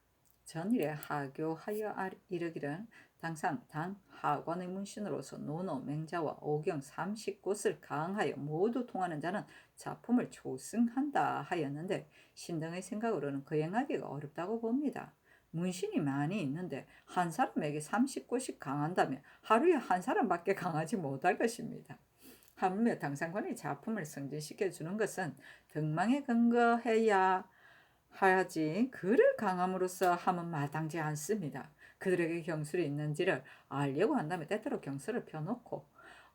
전일에 하교하여 이르기를 당상 당학원의 문신으로서 노노 맹자와 오경 30곳을 강하여 모두 통하는 자는 작품을 초승한다 하였는데 신등의 생각으로는 거행하기가 어렵다고 봅니다. 문신이 많이 있는데 한 사람에게 30곳이 강한다면 하루에 한 사람밖에 강하지 못할 것입니다. 하물며 당상관이 작품을 승진시켜 주는 것은 덕망에 근거해야 하지 그를 강함으로써 함은 마땅지 않습니다. 그들에게 경술이 있는지를 알려고 한다면 때때로 경술을 펴놓고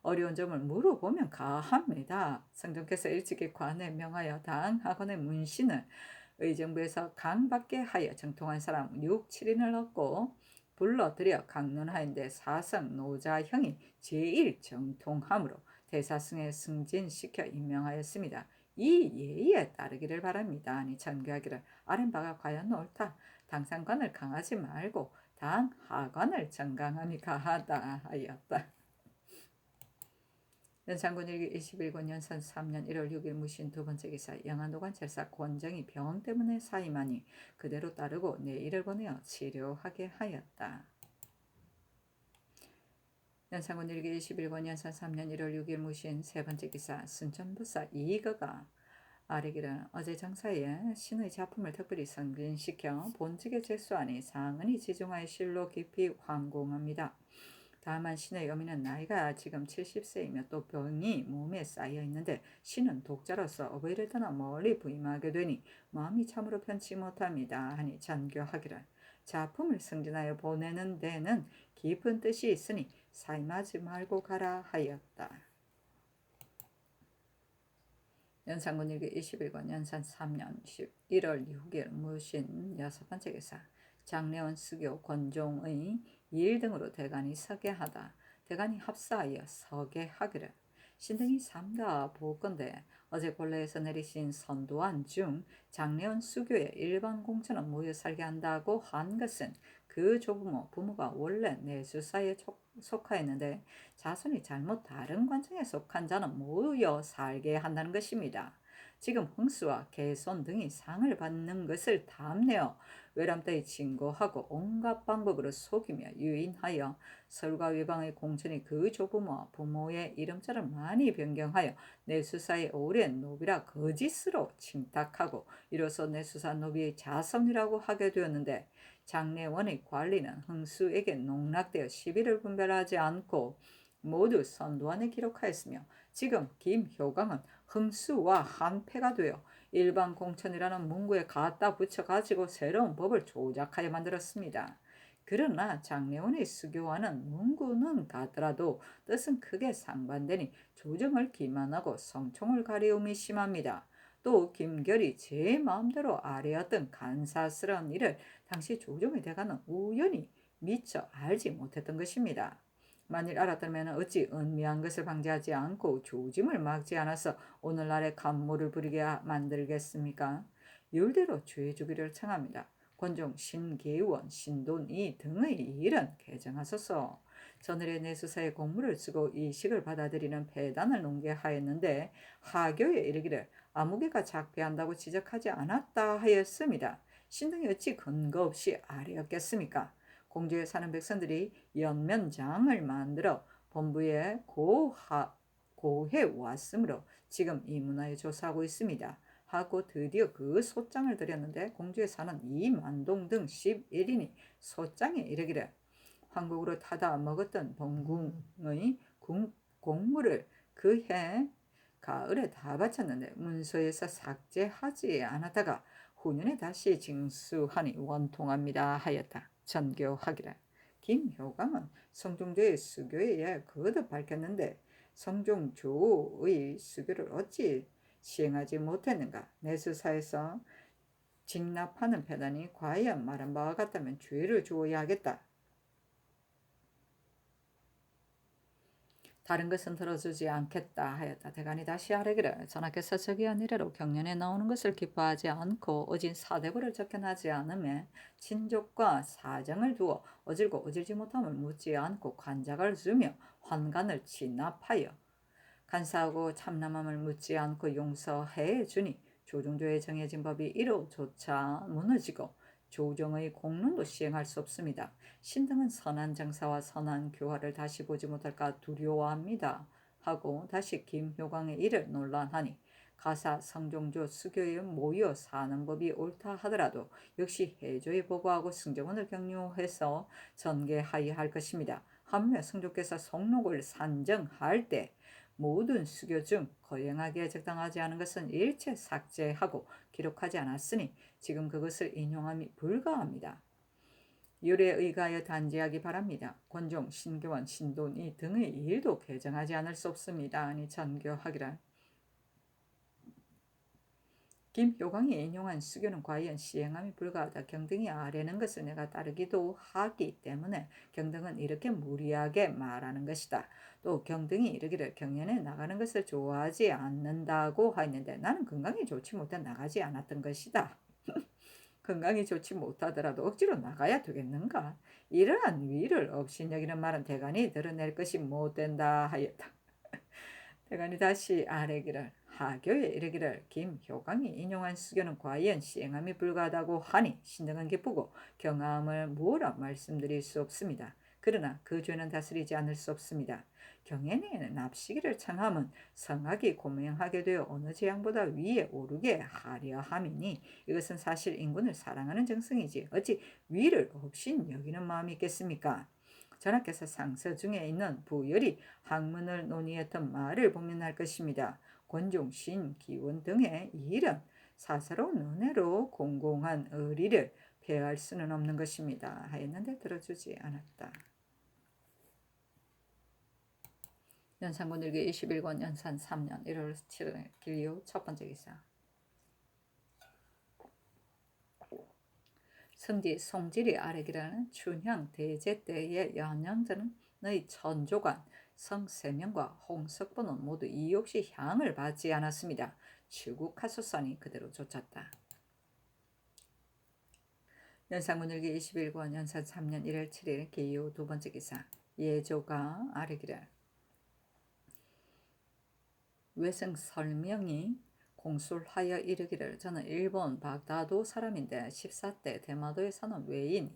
어려운 점을 물어보면 가합니다. 성종께서 일찍이 관에 명하여 당학원의 문신을 의정부에서 강받게 하여 정통한 사람 6, 7인을 얻고 불러들여 강론하인데 사성 노자형이 제1정통함으로 대사승에 승진시켜 임명하였습니다. 이 예의에 따르기를 바랍니다. 아니 전교하기를 아랫바가 과연 옳다. 당상관을 강하지 말고 당하관을 정강함이 가하다 하였다. 연산군 일기 21권 연산 3년 1월 6일 무신 두 번째 기사 영안도관 찰사 권정이 병 때문에 사임하니 그대로 따르고 내일을 보내어 치료하게 하였다. 연산군 일기 21권 연산 3년 1월 6일 무신 세 번째 기사 순천부사 이거가 아뢰기를 어제 정사에 신의 작품을 특별히 승진시켜 본직에 제수하니 상은이 지중하의 실로 깊이 황공합니다. 다만 신의 어미는 나이가 지금 70세이며 또 병이 몸에 쌓여 있는데 신은 독자로서 어버이를 떠나 멀리 부임하게 되니 마음이 참으로 편치 못합니다. 하니 전교하기를 작품을 승진하여 보내는 데는 깊은 뜻이 있으니 사임하지 말고 가라 하였다. 연산군 일기 21권 연산 3년 11월 6일 무신 여섯 번째 기사 장례원 수교 권종의 일 등으로 대간이 서게 하다. 대간이 합사하여 서게 하기를. 신등이 삼가 보건대 어제 본래에서 내리신 선도안 중 장례원 수교에 일반 공천은 모여 살게 한다고 한 것은 그 조부모 부모가 원래 내수사에 속하였는데 자손이 잘못 다른 관청에 속한 자는 모여 살게 한다는 것입니다. 지금 흥수와 개손 등이 상을 받는 것을 탐내어 외람되이 진고하고 온갖 방법으로 속이며 유인하여 서울과 외방의 공천이 그 조부모와 부모의 이름자를 많이 변경하여 내수사의 오랜 노비라 거짓으로 칭탁하고 이로써 내수사 노비의 자성이라고 하게 되었는데 장례원의 관리는 흥수에게 농락되어 시비를 분별하지 않고 모두 선도안에 기록하였으며 지금 김효광은 흥수와 한패가 되어 일반 공천이라는 문구에 갖다 붙여가지고 새로운 법을 조작하여 만들었습니다. 그러나 장례원의 수교와는 문구는 같더라도 뜻은 크게 상반되니 조정을 기만하고 성총을 가리움이 심합니다. 또 김결이 제 마음대로 아뢰었던 간사스러운 일을 당시 조정의 대가는 우연히 미처 알지 못했던 것입니다. 만일 알았다면 어찌 은미한 것을 방지하지 않고 조짐을 막지 않아서 오늘날의 간모를 부리게 만들겠습니까? 율대로 죄주기를 청합니다. 권종, 신계원, 신돈이 등의 일은 개정하소서. 전일의 내수사의 공무를 쓰고 이식을 받아들이는 폐단을 농계하였는데 하교에 이르기를 아무개가 작배한다고 지적하지 않았다 하였습니다. 신등이 어찌 근거 없이 아뢰었겠습니까? 공주에 사는 백성들이 연면장을 만들어 본부에 고해 왔으므로 지금 이 문화에 조사하고 있습니다. 하고 드디어 그 소장을 드렸는데 공주에 사는 이만동 등 11인이 소장에 이르기를 황국으로 타다 먹었던 본궁의 공물을 그해 가을에 다 바쳤는데 문서에서 삭제하지 않았다가 후년에 다시 징수하니 원통합니다 하였다. 전교하기를. 김효광은 성종조의 수교에 의해 거듭 밝혔는데 성종조의 수교를 어찌 시행하지 못했는가. 내수사에서 직납하는 패단이 과연 말한 바와 같다면 죄를 주어야 하겠다. 다른 것은 들어주지 않겠다 하였다. 대간이 다시 아뢰기를 전하께서 저기한 이래로 경련에 나오는 것을 기뻐하지 않고 어진 사대부를 적견하지 않음에 친족과 사정을 두어 어질고 어질지 못함을 묻지 않고 관작을 주며 환관을 진압하여 간사하고 참남함을 묻지 않고 용서해 주니 조정조에 정해진 법이 이로조차 무너지고 조정의 공론도 시행할 수 없습니다. 신등은 선한 장사와 선한 교화를 다시 보지 못할까 두려워합니다. 하고 다시 김효광의 일을 논란하니 가사 성종조 수교에 모여 사는 법이 옳다 하더라도 역시 해조에 보고하고 승정원을 격려해서 전개하여야 할 것입니다. 한며 성조께서 성록을 산정할 때 모든 수교 중 거행하기에 적당하지 않은 것은 일체 삭제하고 기록하지 않았으니 지금 그것을 인용함이 불가합니다. 율에 의가하여 단지하기 바랍니다. 권종, 신교원, 신돈이 등의 일도 개정하지 않을 수 없습니다. 아니 전교하기라. 김효광이 인용한 수교는 과연 시행함이 불가하다. 경등이 아뢰는 것을 내가 따르기도 하기 때문에 경등은 이렇게 무리하게 말하는 것이다. 또 경등이 이르기를 경연에 나가는 것을 좋아하지 않는다고 하였는데 나는 건강이 좋지 못해 나가지 않았던 것이다. 건강이 좋지 못하더라도 억지로 나가야 되겠는가? 이러한 위를 업신여기는 말은 대간이 드러낼 것이 못된다 하였다. 대간이 다시 아뢰기를 하교에 이르기를 김효광이 인용한 수교는 과연 시행함이 불가하다고 하니 신등은 기쁘고 경함을 뭐라 말씀드릴 수 없습니다. 그러나 그 죄는 다스리지 않을 수 없습니다. 경연에는 납시기를 청함은 성악이 고명하게 되어 어느 재앙보다 위에 오르게 하려 함이니 이것은 사실 인군을 사랑하는 정성이지 어찌 위를 없인 여기는 마음이 있겠습니까? 전하께서 상서 중에 있는 부열이 학문을 논의했던 말을 보면 할 것입니다. 권종, 신, 기원 등의 일은 사사로운 은혜로 공공한 의리를 폐할 수는 없는 것입니다. 하였는데 들어주지 않았다. 연산군 일기 21권 연산 3년 1월 7일 길리오 첫 번째 기사. 성지 송질이 아래기라는 춘향 대제 때의 연양자는 너희 천조관 성세명과 홍석보는 모두 이옥시 향을 받지 않았습니다. 출국하소서니 그대로 쫓았다. 연산군일기 21권 연산 3년 1월 7일 기호 두 번째 기사 예조가 아래기를 외성 설명이 공술하여 이르기를 저는 일본 바그다도 사람인데 14대 대마도에 사는 외인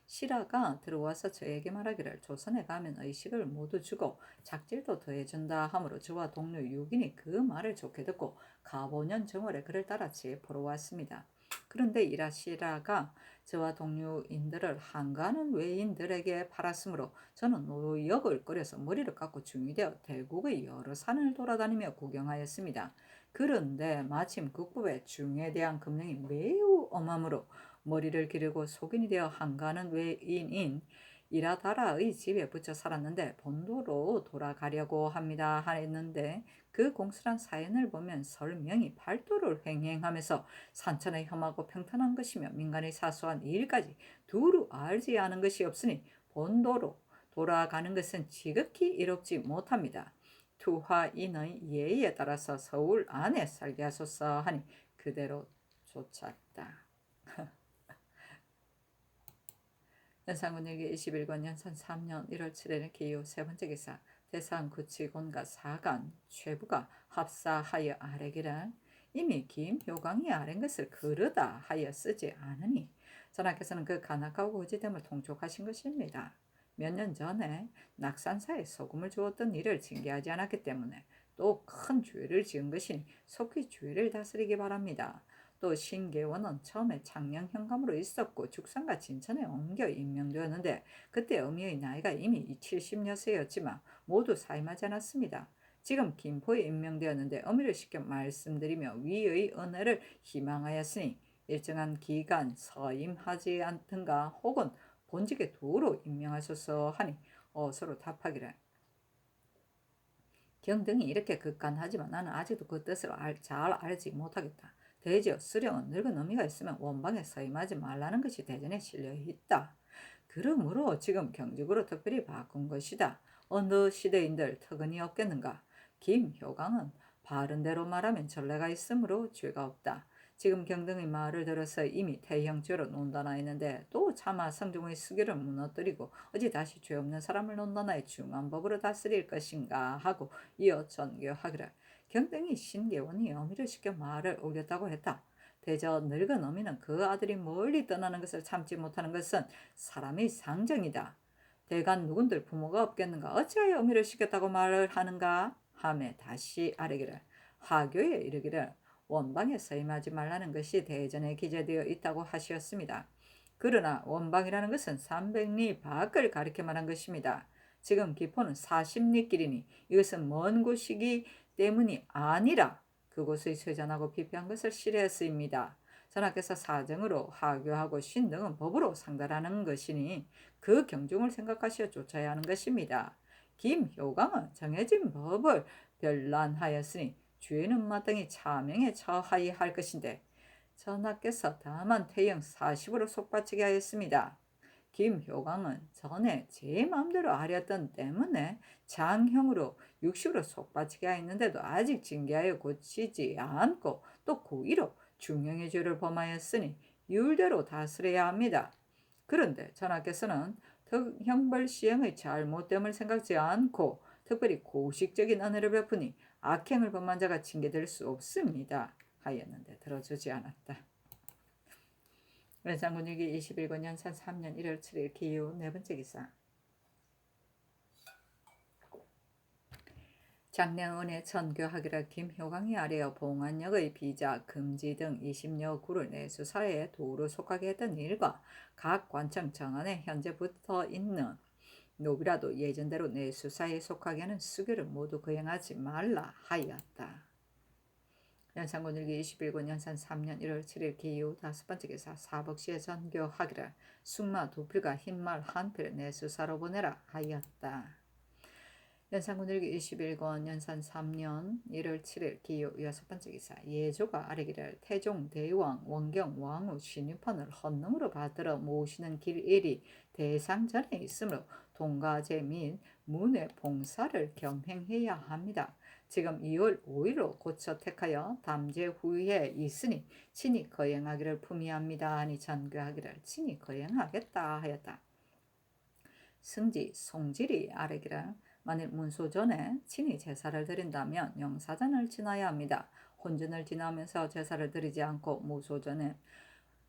시라가 들어와서 저에게 말하기를 조선에 가면 의식을 모두 주고 작질도 더해준다 하므로 저와 동료 6인이 그 말을 좋게 듣고 가보년 정월에 그를 따라 제포로 왔습니다. 그런데 시라가 저와 동료인들을 한가하는 외인들에게 팔았으므로 저는 노역을 끓여서 머리를 깎고 중이되어 대국의 여러 산을 돌아다니며 구경하였습니다. 그런데 마침 국법의 중에 대한 금령이 매우 엄하므로 머리를 기르고 속인이 되어 한가하는 외인인 이라다라의 집에 붙여 살았는데 본도로 돌아가려고 합니다 하였는데 그 공수란 사연을 보면 설명이 팔도를 횡행하면서 산천에 험하고 평탄한 것이며 민간의 사소한 일까지 두루 알지 않은 것이 없으니 본도로 돌아가는 것은 지극히 이롭지 못합니다. 투하인의 예의에 따라서 서울 안에 살게 하소서 하니 그대로 쫓았다. 연산군일기 21권 연산 3년 1월 7일 기호 세 번째 기사 대산구치곤과 사간 최부가 합사하여 아래기를 이미 김효광이 아랜 것을 그르다 하여 쓰지 않으니 전하께서는 그 간악하고 거짓됨을 통촉하신 것입니다. 몇 년 전에 낙산사에 소금을 주었던 일을 징계하지 않았기 때문에 또 큰 죄를 지은 것이니 속히 죄를 다스리기 바랍니다. 또 신계원은 처음에 창녕현감으로 있었고 죽상과 진천에 옮겨 임명되었는데 그때 어미의 나이가 이미 70여세였지만 모두 사임하지 않았습니다. 지금 김포에 임명되었는데 어미를 시켜 말씀드리며 위의 은혜를 희망하였으니 일정한 기간 서임하지 않든가 혹은 본직에 도로 임명하소서 하니 서로 답하기를 경등이 이렇게 극간하지만 나는 아직도 그 뜻을 잘 알지 못하겠다. 대저 수령은 늙은 어미가 있으면 원방에 서임하지 말라는 것이 대전에 실려 있다. 그러므로 지금 경직으로 특별히 바꾼 것이다. 어느 시대인들 특은이 없겠는가. 김효광은 바른 대로 말하면 전례가 있으므로 죄가 없다. 지금 경등의 말을 들어서 이미 태형죄로 논단하 있는데 또 차마 성종의 수기를 무너뜨리고 어찌 다시 죄 없는 사람을 논단하여 중한 법으로 다스릴 것인가 하고 이어 전교하기를 경등이 신계원이 어미를 시켜 말을 올렸다고 했다. 대저 늙은 어미는 그 아들이 멀리 떠나는 것을 참지 못하는 것은 사람의 상정이다. 대간 누군들 부모가 없겠는가 어찌하여 어미를 시켰다고 말을 하는가 하매 다시 아뢰기를 하교에 이르기를 원방에 서임하지 말라는 것이 대전에 기재되어 있다고 하시었습니다. 그러나 원방이라는 것은 300리 밖을 가리켜 말한 것입니다. 지금 기포는 40리 길이니 이것은 먼 곳이기 때문이 아니라 그곳의 세전하고 비피한 것을 실했습니다. 전하께서 사정으로 하교하고 신 등은 법으로 상달하는 것이니 그 경중을 생각하시어 쫓아야 하는 것입니다. 김효광은 정해진 법을 별난하였으니 죄는 마땅히 차명에 처하여야 할 것인데 전하께서 다만 태형 40으로 속바치게 하였습니다. 김효광은 전에 제 마음대로 하렸던 때문에 장형으로 60으로 속바치게 하였는데도 아직 징계하여 고치지 않고 또 고의로 중형의 죄를 범하였으니 율대로 다스려야 합니다. 그런데 전하께서는 형벌 시행의 잘못됨을 생각지 않고 특별히 고식적인 은혜를 베푸니 악행을 범한 자가 징계될 수 없습니다 하였는데 들어주지 않았다. 연산군일기 21권 연산 3년 1월 7일 기호 네 번째 기사 장량은에 전교하기를 김효광이 아래여 봉안역의 비자 금지 등 20여 구를 내수사에 도로 속하게 했던 일과 각 관청 정안에 현재 붙어 있는 노비라도 예전대로 내수사에 속하게 하는 수교를 모두 거행하지 말라 하였다. 연산군일기 21권 연산 3년 1월 7일 기후 다섯 번째 기사 사복시에 전교하기를 숙마 두 필과 흰말 한 필 내수사로 보내라 하였다. 연산군일기 21권 연산 3년 1월 7일 기호 6번째 기사 예조가 아래기를 태종 대왕 원경 왕후 신유판을 헌금으로 받들어 모시는 길 일이 대상전에 있으므로 동가제 및 문의 봉사를 겸행해야 합니다. 지금 2월 5일로 고쳐 택하여 담제 후에 있으니 친히 거행하기를 품의합니다. 하니 전교하기를 친히 거행하겠다 하였다. 승지 송질이 아래기를 만일 문소 전에 친히 제사를 드린다면 영사전을 지나야 합니다. 혼전을 지나면서 제사를 드리지 않고 무소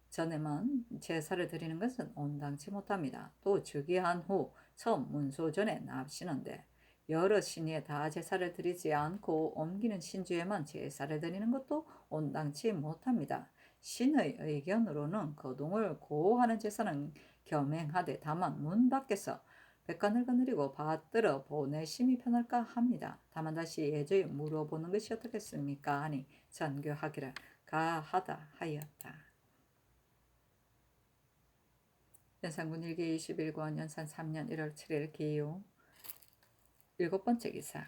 전에만 제사를 드리는 것은 온당치 못합니다. 또 즉위한 후 처음 문소 전에 납시는데 여러 신위에 다 제사를 드리지 않고 옮기는 신주에만 제사를 드리는 것도 온당치 못합니다. 신의 의견으로는 거동을 고하는 제사는 겸행하되 다만 문 밖에서 백관을 거느리고 받들어 보내심이 편할까 합니다. 다만 다시 예조에 물어보는 것이 어떻겠습니까? 하니 전교하기를 가하다 하였다. 연산군 일기 21권 연산 3년 1월 7일 기호 7번째 기사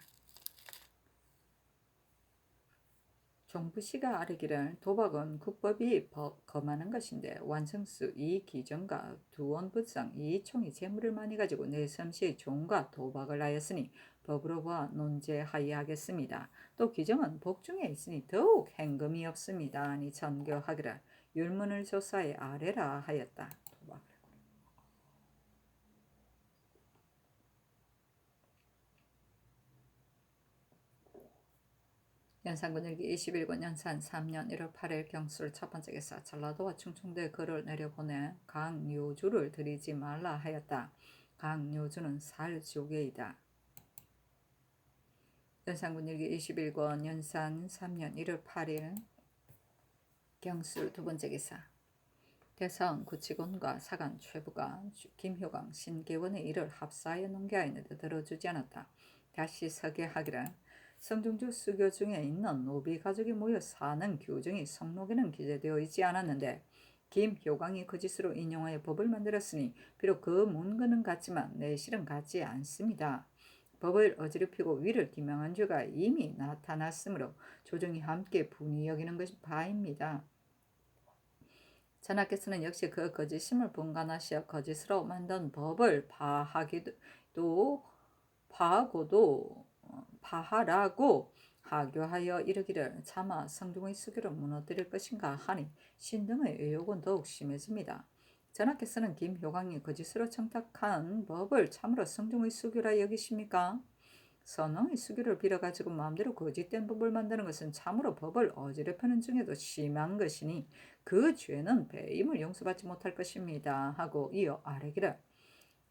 종부시가 아뢰기를 도박은 국법이 검하는 것인데 완성수 이 기정과 두원부상 이 총이 재물을 많이 가지고 내섬시의 종과 도박을 하였으니 법으로 보아 논제하여야겠습니다. 또 기정은 복중에 있으니 더욱 행금이 없습니다. 아니 전교하기를 율문을 조사해 아래라 하였다. 연산군 일기 21권 연산 3년 1월 8일 경술 첫 번째 기사 전라도와 충청도에 글을 내려보내 강요주를 들이지 말라 하였다. 강요주는 살조개이다. 연산군 일기 21권 연산 3년 1월 8일 경술 두 번째 기사 대성 구치곤과 사간 최부가 김효광 신계원의 일을 합사하여 농계하였는데 들어주지 않았다. 다시 서계하기를 성중주 수교 중에 있는 노비 가족이 모여 사는 규정이 성록에는 기재되어 있지 않았는데 김효광이 거짓으로 인용하여 법을 만들었으니 비록 그 문구는 같지만 내실은 같지 않습니다. 법을 어지럽히고 위를 기명한 죄가 이미 나타났으므로 조정이 함께 분이 여기는 것이 바입니다. 전하께서는 역시 그 거짓임을 분간하시어 거짓으로 만든 법을 파하라고 하교하여 이르기를 차마 성중의 수교를 무너뜨릴 것인가 하니 신등의 의혹은 더욱 심해집니다. 전하께서는 김효광이 거짓으로 청탁한 법을 참으로 성중의 수교라 여기십니까? 선왕의 수교를 빌어가지고 마음대로 거짓된 법을 만드는 것은 참으로 법을 어지럽히는 중에도 심한 것이니 그 죄는 배임을 용서받지 못할 것입니다. 하고 이어 아뢰기를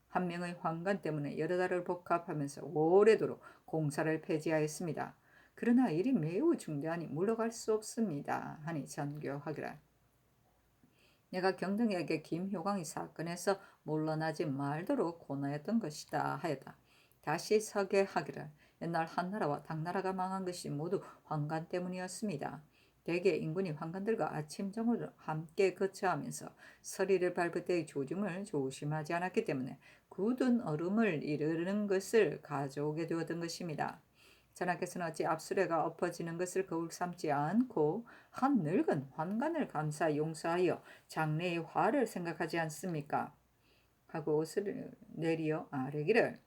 한 명의 환관 때문에 여러 달을 복합하면서 오래도록 공사를 폐지하였습니다. 그러나 일이 매우 중대하니 물러갈 수 없습니다. 하니 전교하기를 내가 경등에게 김효광이 사건에서 물러나지 말도록 권하였던 것이다 하였다. 다시 서계하기를 옛날 한나라와 당나라가 망한 것이 모두 환관 때문이었습니다. 대개 인군이 환관들과 아침 정오를 함께 거처하면서 서리를 밟을 때의 조짐을 조심하지 않았기 때문에 굳은 얼음을 이르는 것을 가져오게 되었던 것입니다. 전하께서는 어찌 앞수레가 엎어지는 것을 거울 삼지 않고 한 늙은 환관을 감사 용서하여 장래의 화를 생각하지 않습니까? 하고 옷을 내리어 아뢰기를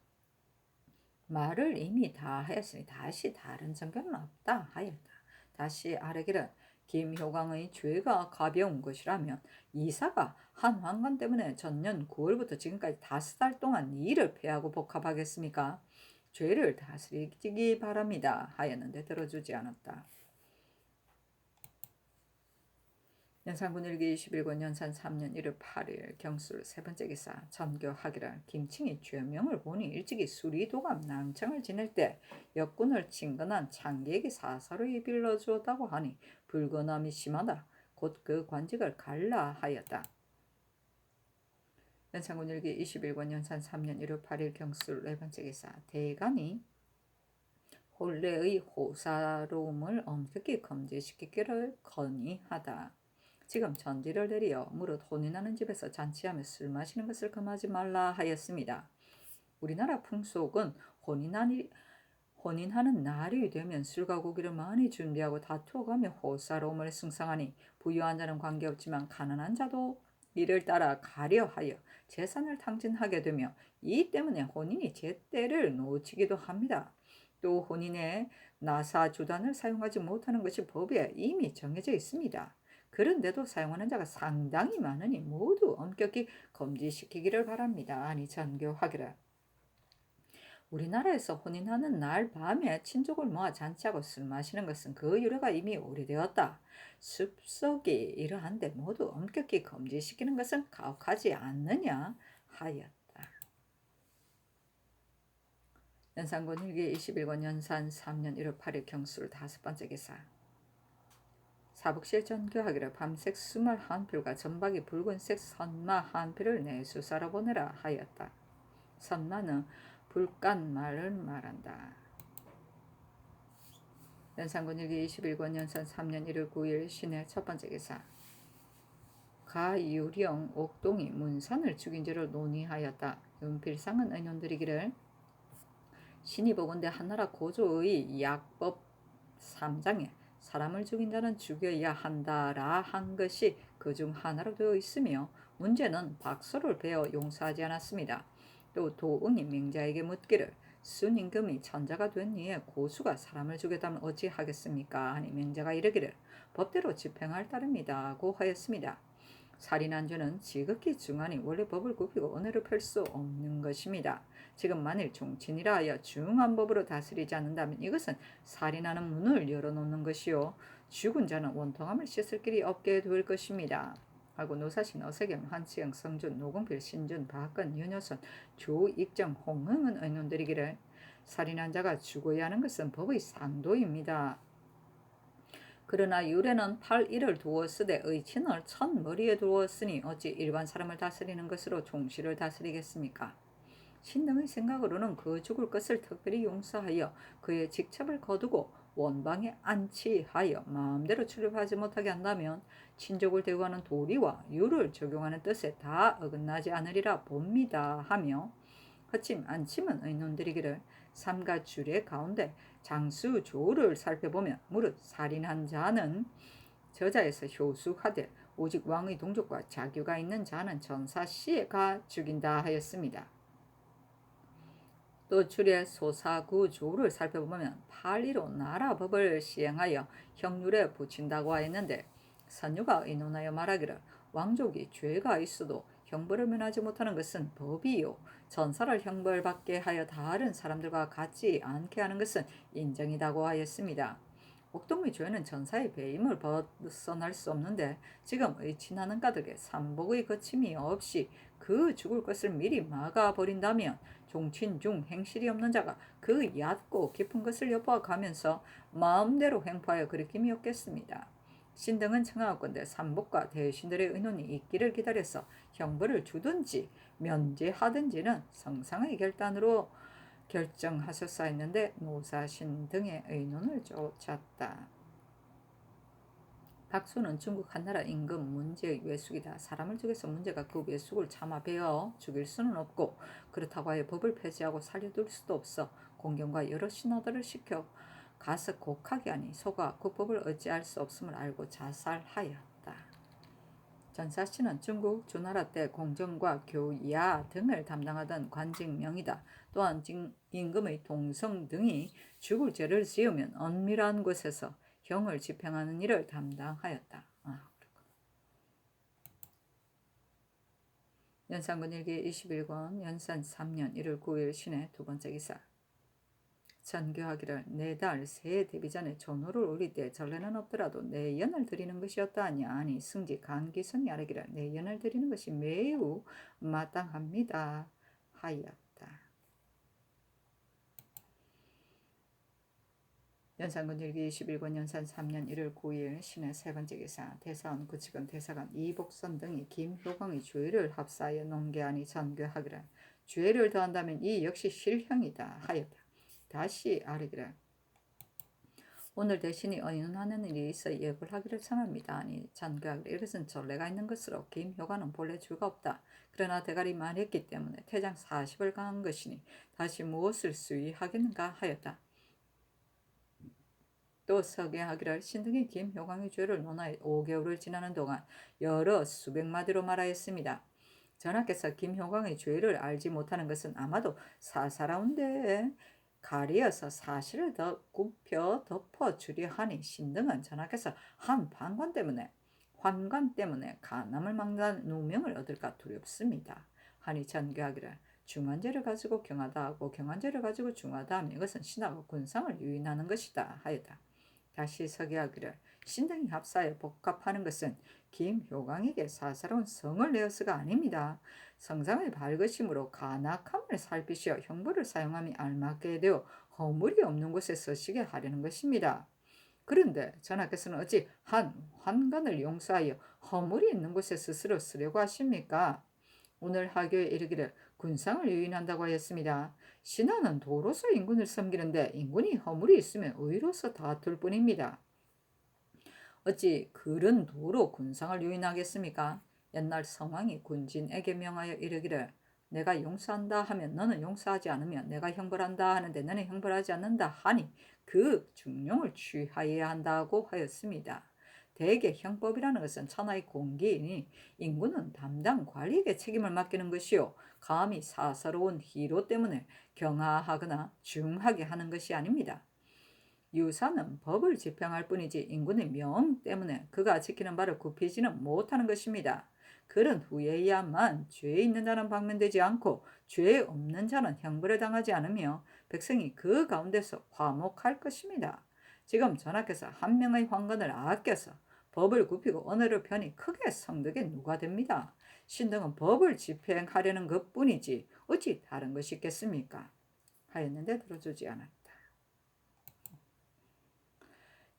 말을 이미 다 하였으니 다시 다른 전견은 없다 하였다. 다시 아뢰기를 김효광의 죄가 가벼운 것이라면 이사가 한 환관 때문에 전년 9월부터 지금까지 5달 동안 일을 폐하고 복합하겠습니까? 죄를 다스리기 바랍니다 하였는데 들어주지 않았다. 연산군 일기 21권 연산 3년 1월 8일 경술 세 번째 기사 전교하기를 김칭이 죄명을 보니 일찍이 수리도감 낭청을 지낼 때 역군을 친근한 창기에게 사사로이 빌려주었다고 하니 불건함이 심하다. 곧 그 관직을 갈라 하였다. 연산군 일기 21권 연산 3년 1월 8일 경술 네 번째 기사 대간이 혼례의 호사로움을 엄격히 금지시키기를 건의하다. 지금 전지를 내리어 무릇 혼이 나는 집에서 잔치하며 술 마시는 것을 금하지 말라 하였습니다. 우리나라 풍속은 혼이 난 혼인하는 날이 되면 술과 고기를 많이 준비하고 다투어가며 호사로움을 승상하니 부유한 자는 관계없지만 가난한 자도 이를 따라 가려하여 재산을 탕진하게 되며 이 때문에 혼인이 제때를 놓치기도 합니다. 또 혼인에 나사 주단을 사용하지 못하는 것이 법에 이미 정해져 있습니다. 그런데도 사용하는 자가 상당히 많으니 모두 엄격히 금지시키기를 바랍니다. 아니 전교하기를. 우리나라에서 혼인하는 날 밤에 친족을 모아 잔치하고 술 마시는 것은 그 유래가 이미 오래되었다. 습속이 이러한데 모두 엄격히 금지시키는 것은 가혹하지 않느냐 하였다. 연산군 일기 21권 연산 3년 1월 8일 경술 5번째 기사. 사북시에 전교하기를 밤색 21필과 전박이 붉은색 선마 1필을 내수사로 보내라 하였다. 선마는 불간말을 말한다. 연산군 일기 21권 연산 3년 1월 9일 신의 첫번째 기사. 가유령 옥동이 문선을 죽인 죄를 논의하였다. 윤필상은 의논드리기를 신이 보건대 한나라 고조의 약법 3장에 사람을 죽인 자는 죽여야 한다라 한 것이 그중 하나로 되어 있으며 문제는 박소를 베어 용서하지 않았습니다. 또 도응이 맹자에게 묻기를 순임금이 천자가 된 이에 고수가 사람을 죽였다면 어찌하겠습니까? 하니 맹자가 이르기를 법대로 집행할 따름이다고 하였습니다. 살인한 죄는 지극히 중하니 원래 법을 굽히고 은혜를 펼 수 없는 것입니다. 지금 만일 종친이라 하여 중한 법으로 다스리지 않는다면 이것은 살인하는 문을 열어놓는 것이요 죽은 자는 원통함을 씻을 길이 없게 될 것입니다. 하고 노사신, 어세경, 한치영, 성준, 노공필, 신준, 박근, 윤여선, 조익정, 홍흥은 의논드리기를 살인한 자가 죽어야 하는 것은 법의 상도입니다. 그러나 유래는 8일을 두었으되 의친을 첫머리에 두었으니 어찌 일반 사람을 다스리는 것으로 종시를 다스리겠습니까? 신등의 생각으로는 그 죽을 것을 특별히 용서하여 그의 직첩을 거두고 원방에 안치하여 마음대로 출입하지 못하게 한다면 친족을 대우하는 도리와 유를 적용하는 뜻에 다 어긋나지 않으리라 봅니다 하며 허침 안침은 의논드리기를 삼가 주례 가운데 장수 조를 살펴보면 무릇 살인한 자는 저자에서 효수하되 오직 왕의 동족과 자규가 있는 자는 전사시에 가 죽인다 하였습니다. 또 주례 소사구 조를 살펴보면 팔리로 나라법을 시행하여 형률에 붙인다고 하였는데 선유가 의논하여 말하기를 왕족이 죄가 있어도 형벌을 면하지 못하는 것은 법이요 전사를 형벌받게 하여 다른 사람들과 같지 않게 하는 것은 인정이다고 하였습니다. 옥동의 죄는 전사의 배임을 벗어날 수 없는데 지금 의친하는 가덕에 삼복의 거침이 없이 그 죽을 것을 미리 막아버린다면 종친 중 행실이 없는 자가 그 얕고 깊은 것을 엿보아가면서 마음대로 횡포하여 그리낌이 없겠습니다. 신등은 청하건대 삼복과 대신들의 의논이 있기를 기다려서 형벌을 주든지 면제하든지는 성상의 결단으로 결정하셨사 했는데 노사신 등의 의논을 쫓았다. 박수는 중국 한나라 임금 문제의 외숙이다. 사람을 죽여서 문제가 그 외숙을 참아 베어 죽일 수는 없고 그렇다고 하여 법을 폐지하고 살려둘 수도 없어 공경과 여러 신하들을 시켜 가서 곡하게 하니 소가 그 법을 어찌할 수 없음을 알고 자살하였다. 전사씨는 중국 주나라 때 공정과 교야 등을 담당하던 관직명이다. 또한 임금의 동성 등이 죽을 죄를 지으면 엄밀한 곳에서 형을 집행하는 일을 담당하였다. 연산군 일기 21권 연산 3년 1월 9일 신의 두 번째 기사. 전교하기를 네 달 새 데비 전에 전호를 올릴 때 전례는 없더라도 내연을 드리는 것이었다 하냐. 아니 승지 간기성이 아르기를 내연을 드리는 것이 매우 마땅합니다 하였다. 연산군 일기 21권 연산 3년 1월 9일 신의 세 번째 기사. 대사원 구치관 대사관 이복선 등이 김효광의 주의를 합사하여 논개하니 전교하기를 주의를 더한다면 이 역시 실형이다 하였다. 다시 아르기를 오늘 대신이 의논하는 일이 있어 예고를 하기를 청합니다. 아니 전교하기를 이것은 전례가 있는 것으로 김효관은 본래 죄가 없다. 그러나 대가리 말했기 때문에 퇴장 40을 강한 것이니 다시 무엇을 수위하겠는가 하였다. 또 서기하기를 신등이 김효광의 죄를 논하여 5개월을 지나는 동안 여러 수백 마디로 말하였습니다. 전하께서 김효광의 죄를 알지 못하는 것은 아마도 사사로운데 가리어서 사실을 더 굽혀 덮어주려 하니 신등은 전하께서 한 환관 때문에 간암을 막는 누명을 얻을까 두렵습니다. 하니 전교하기를 중한죄를 가지고 경하다 하고 경한죄를 가지고 중하다 하면 이것은 신하가 군상을 유인하는 것이다 하였다. 다시 서기하기를 신등이 합사에 복합하는 것은 김효광에게 사사로운 성을 내어서가 아닙니다. 성상의 밝으심으로 간악함을 살피시어 형벌을 사용함이 알맞게 되어 허물이 없는 곳에 서시게 하려는 것입니다. 그런데 전하께서는 어찌 한 환관을 용서하여 허물이 있는 곳에 스스로 쓰려고 하십니까? 오늘 하교에 이르기를 군상을 유인한다고 하였습니다. 신하는 도로서 인군을 섬기는데 인군이 허물이 있으면 의로서 다툴 뿐입니다. 어찌 그런 도로 군상을 유인하겠습니까? 옛날 성왕이 군진에게 명하여 이르기를 내가 용서한다 하면 너는 용서하지 않으면 내가 형벌한다 하는데 너는 형벌하지 않는다 하니 그 중용을 취하여야 한다고 하였습니다. 대개 형법이라는 것은 천하의 공기이니 인군은 담당 관리에게 책임을 맡기는 것이요 감히 사사로운 희로 때문에 경하하거나 중하게 하는 것이 아닙니다. 유사는 법을 집행할 뿐이지 인군의 명 때문에 그가 지키는 바를 굽히지는 못하는 것입니다. 그런 후에야만 죄 있는 자는 방면되지 않고 죄 없는 자는 형벌을 당하지 않으며 백성이 그 가운데서 화목할 것입니다. 지금 전하께서 한 명의 황건을 아껴서 법을 굽히고 언어를 편히 크게 성득에 누가 됩니다. 신등은 법을 집행하려는 것뿐이지 어찌 다른 것이 있겠습니까? 하였는데 들어주지 않았다.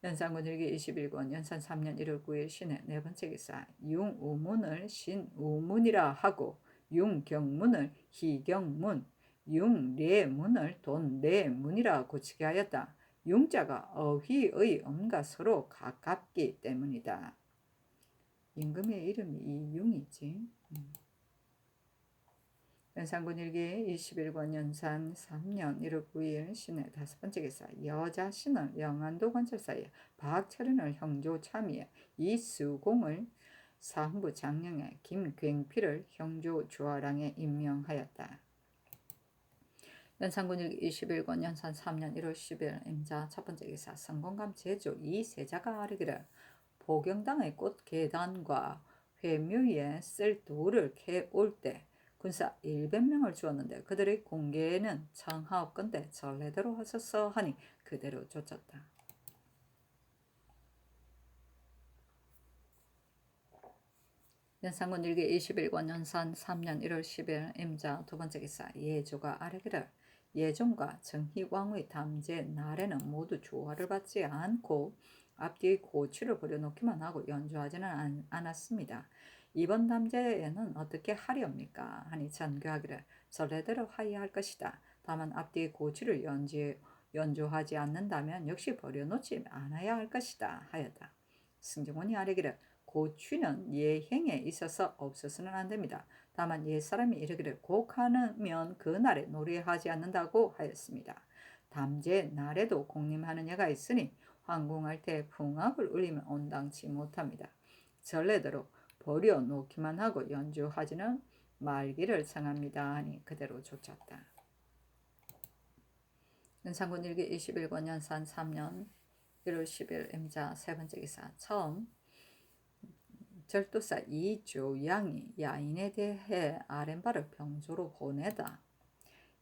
연산군 일기 21권 연산 3년 1월 9일 신의 네 번째 기사 융우문을 신우문이라 하고 융경문을 희경문 융례문을 돈례문이라 고치게 하였다. 융자가 어휘의 음과 서로 가깝기 때문이다. 임금의 이름이 이융이지. 연산군 일기 21권 연산 3년 1월 9일 신의 다섯 번째 기사 여자 신을 영안도 관찰사에 박철인을 형조 참의에 이수공을 사헌부 장령에 김굉필을 형조 주하랑에 임명하였다. 연산군 일기 21권 연산 3년 1월 10일 임자 첫 번째 기사 성공감 제조 이세자가 아르기를 보경당의 꽃 계단과 회묘에 쓸 돌을 캐올 때 군사 100명을 주었는데 그들의 공개에는 청하옵건대 전례대로 하소서 하니 그대로 쫓았다. 연산군 일기 21권 연산 3년 1월 10일 임자 두 번째 기사 예조가 아뢰기를 예종과 정희왕의 담제 날에는 모두 조화를 받지 않고 앞뒤의 고취를 버려놓기만 하고 연주하지는 않았습니다. 이번 담제에는 어떻게 하리옵니까? 하니 전교하기를 전례대로 하여야 할 것이다. 다만 앞뒤의 고취를 연주하지 않는다면 역시 버려놓지 않아야 할 것이다 하였다. 승정원이 아뢰기를 고취는 예행에 있어서 없어서는 안 됩니다. 다만 옛사람이 이르기를 곡하면 그날에 노래하지 않는다고 하였습니다. 담제 날에도 공림하는 예가 있으니 황궁할 때 풍악을 울리면 온당치 못합니다. 전례대로 버려놓기만 하고 연주하지는 말기를 청합니다 하니 그대로 쫓았다. 연산군 일기 21권 연산 3년 1월 10일 임자 세 번째 기사 처음 절도사 이조양이 야인에 대해 아랫발을 병조로 보내다.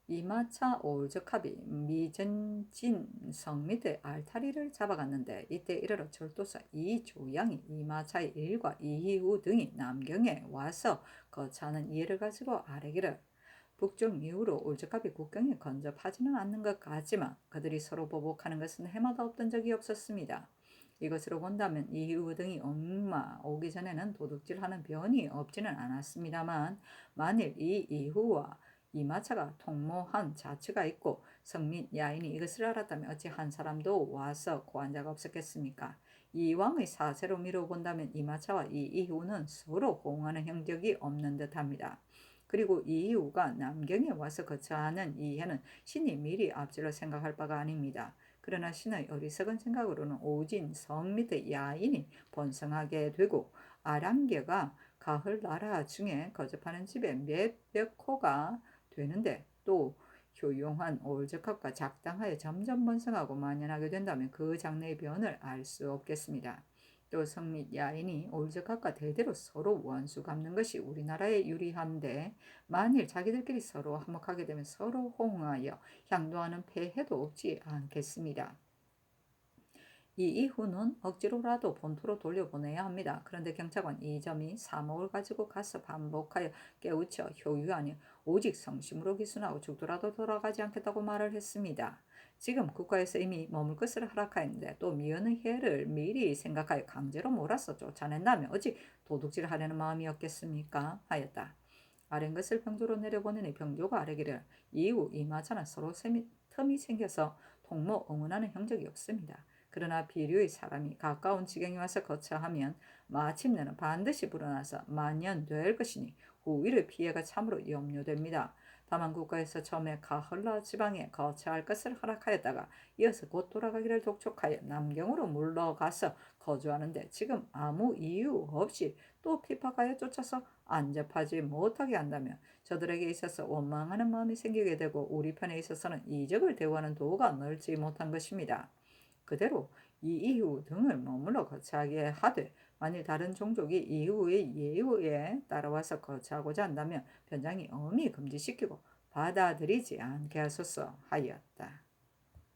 이마차 올적합이 미전진 성 밑에 알타리를 잡아갔는데 이때 이르러 절도사 이조양이 이마차의 일과 이후 등이 남경에 와서 거처하는 이해를 가지고 아뢰기를 북중 이후로 올적합이 국경에 건접하지는 않는 것 같지만 그들이 서로 보복하는 것은 해마다 없던 적이 없었습니다. 이것으로 본다면 이후 등이 엄마 오기 전에는 도둑질하는 변이 없지는 않았습니다만 만일 이 이후와 이마차가 통모한 자취가 있고 성민 야인이 이것을 알았다면 어찌 한 사람도 와서 고한 자가 없었겠습니까? 이왕의 사세로 미뤄본다면 이마차와 이 이후는 서로 호응하는 형적이 없는 듯합니다. 그리고 이 이후가 남경에 와서 거처하는 이해는 신이 미리 앞질러 생각할 바가 아닙니다. 그러나 신의 어리석은 생각으로는 오진 성 밑의 야인이 번성하게 되고 아랑개가 가을 나라 중에 거접하는 집에 몇백 호가 되는데 또 효용한 올적합과 작당하여 점점 번성하고 만연하게 된다면 그 장래의 변을 알 수 없겠습니다. 또 성 및 야인이 올적합과 대대로 서로 원수 갚는 것이 우리나라에 유리한데 만일 자기들끼리 서로 화목하게 되면 서로 호응하여 향도하는 폐해도 없지 않겠습니다. 이 이후는 억지로라도 본토로 돌려보내야 합니다. 그런데 경찰관 이점이 사목을 가지고 가서 반복하여 깨우쳐 효유하니 오직 성심으로 기순하고 죽더라도 돌아가지 않겠다고 말을 했습니다. 지금 국가에서 이미 머물 것을 허락하였는데 또 미연의 해를 미리 생각하여 강제로 몰아서 쫓아낸다면 어찌 도둑질하려는 마음이었겠습니까? 하였다. 아랜 것을 병조로 내려보내니 병조가 아뢰기를 이후 이마저나 서로 틈이 생겨서 통모 응원하는 형적이 없습니다. 그러나 비류의 사람이 가까운 지경에 와서 거처하면 마침내는 반드시 불어나서 만연될 것이니 후일의 피해가 참으로 염려됩니다. 다만 국가에서 처음에 가헐라 지방에 거처할 것을 허락하였다가 이어서 곧 돌아가기를 독촉하여 남경으로 물러가서 거주하는데 지금 아무 이유 없이 또 핍박하여 쫓아서 안접하지 못하게 한다면 저들에게 있어서 원망하는 마음이 생기게 되고 우리 편에 있어서는 이적을 대우하는 도가 넓지 못한 것입니다. 그대로 이 이후 등을 머물러 거처하게 하되 만일 다른 종족이 이후의 예우에 따라와서 거처하고자 한다면 변장이 엄히 금지시키고 받아들이지 않게 하소서 하였다.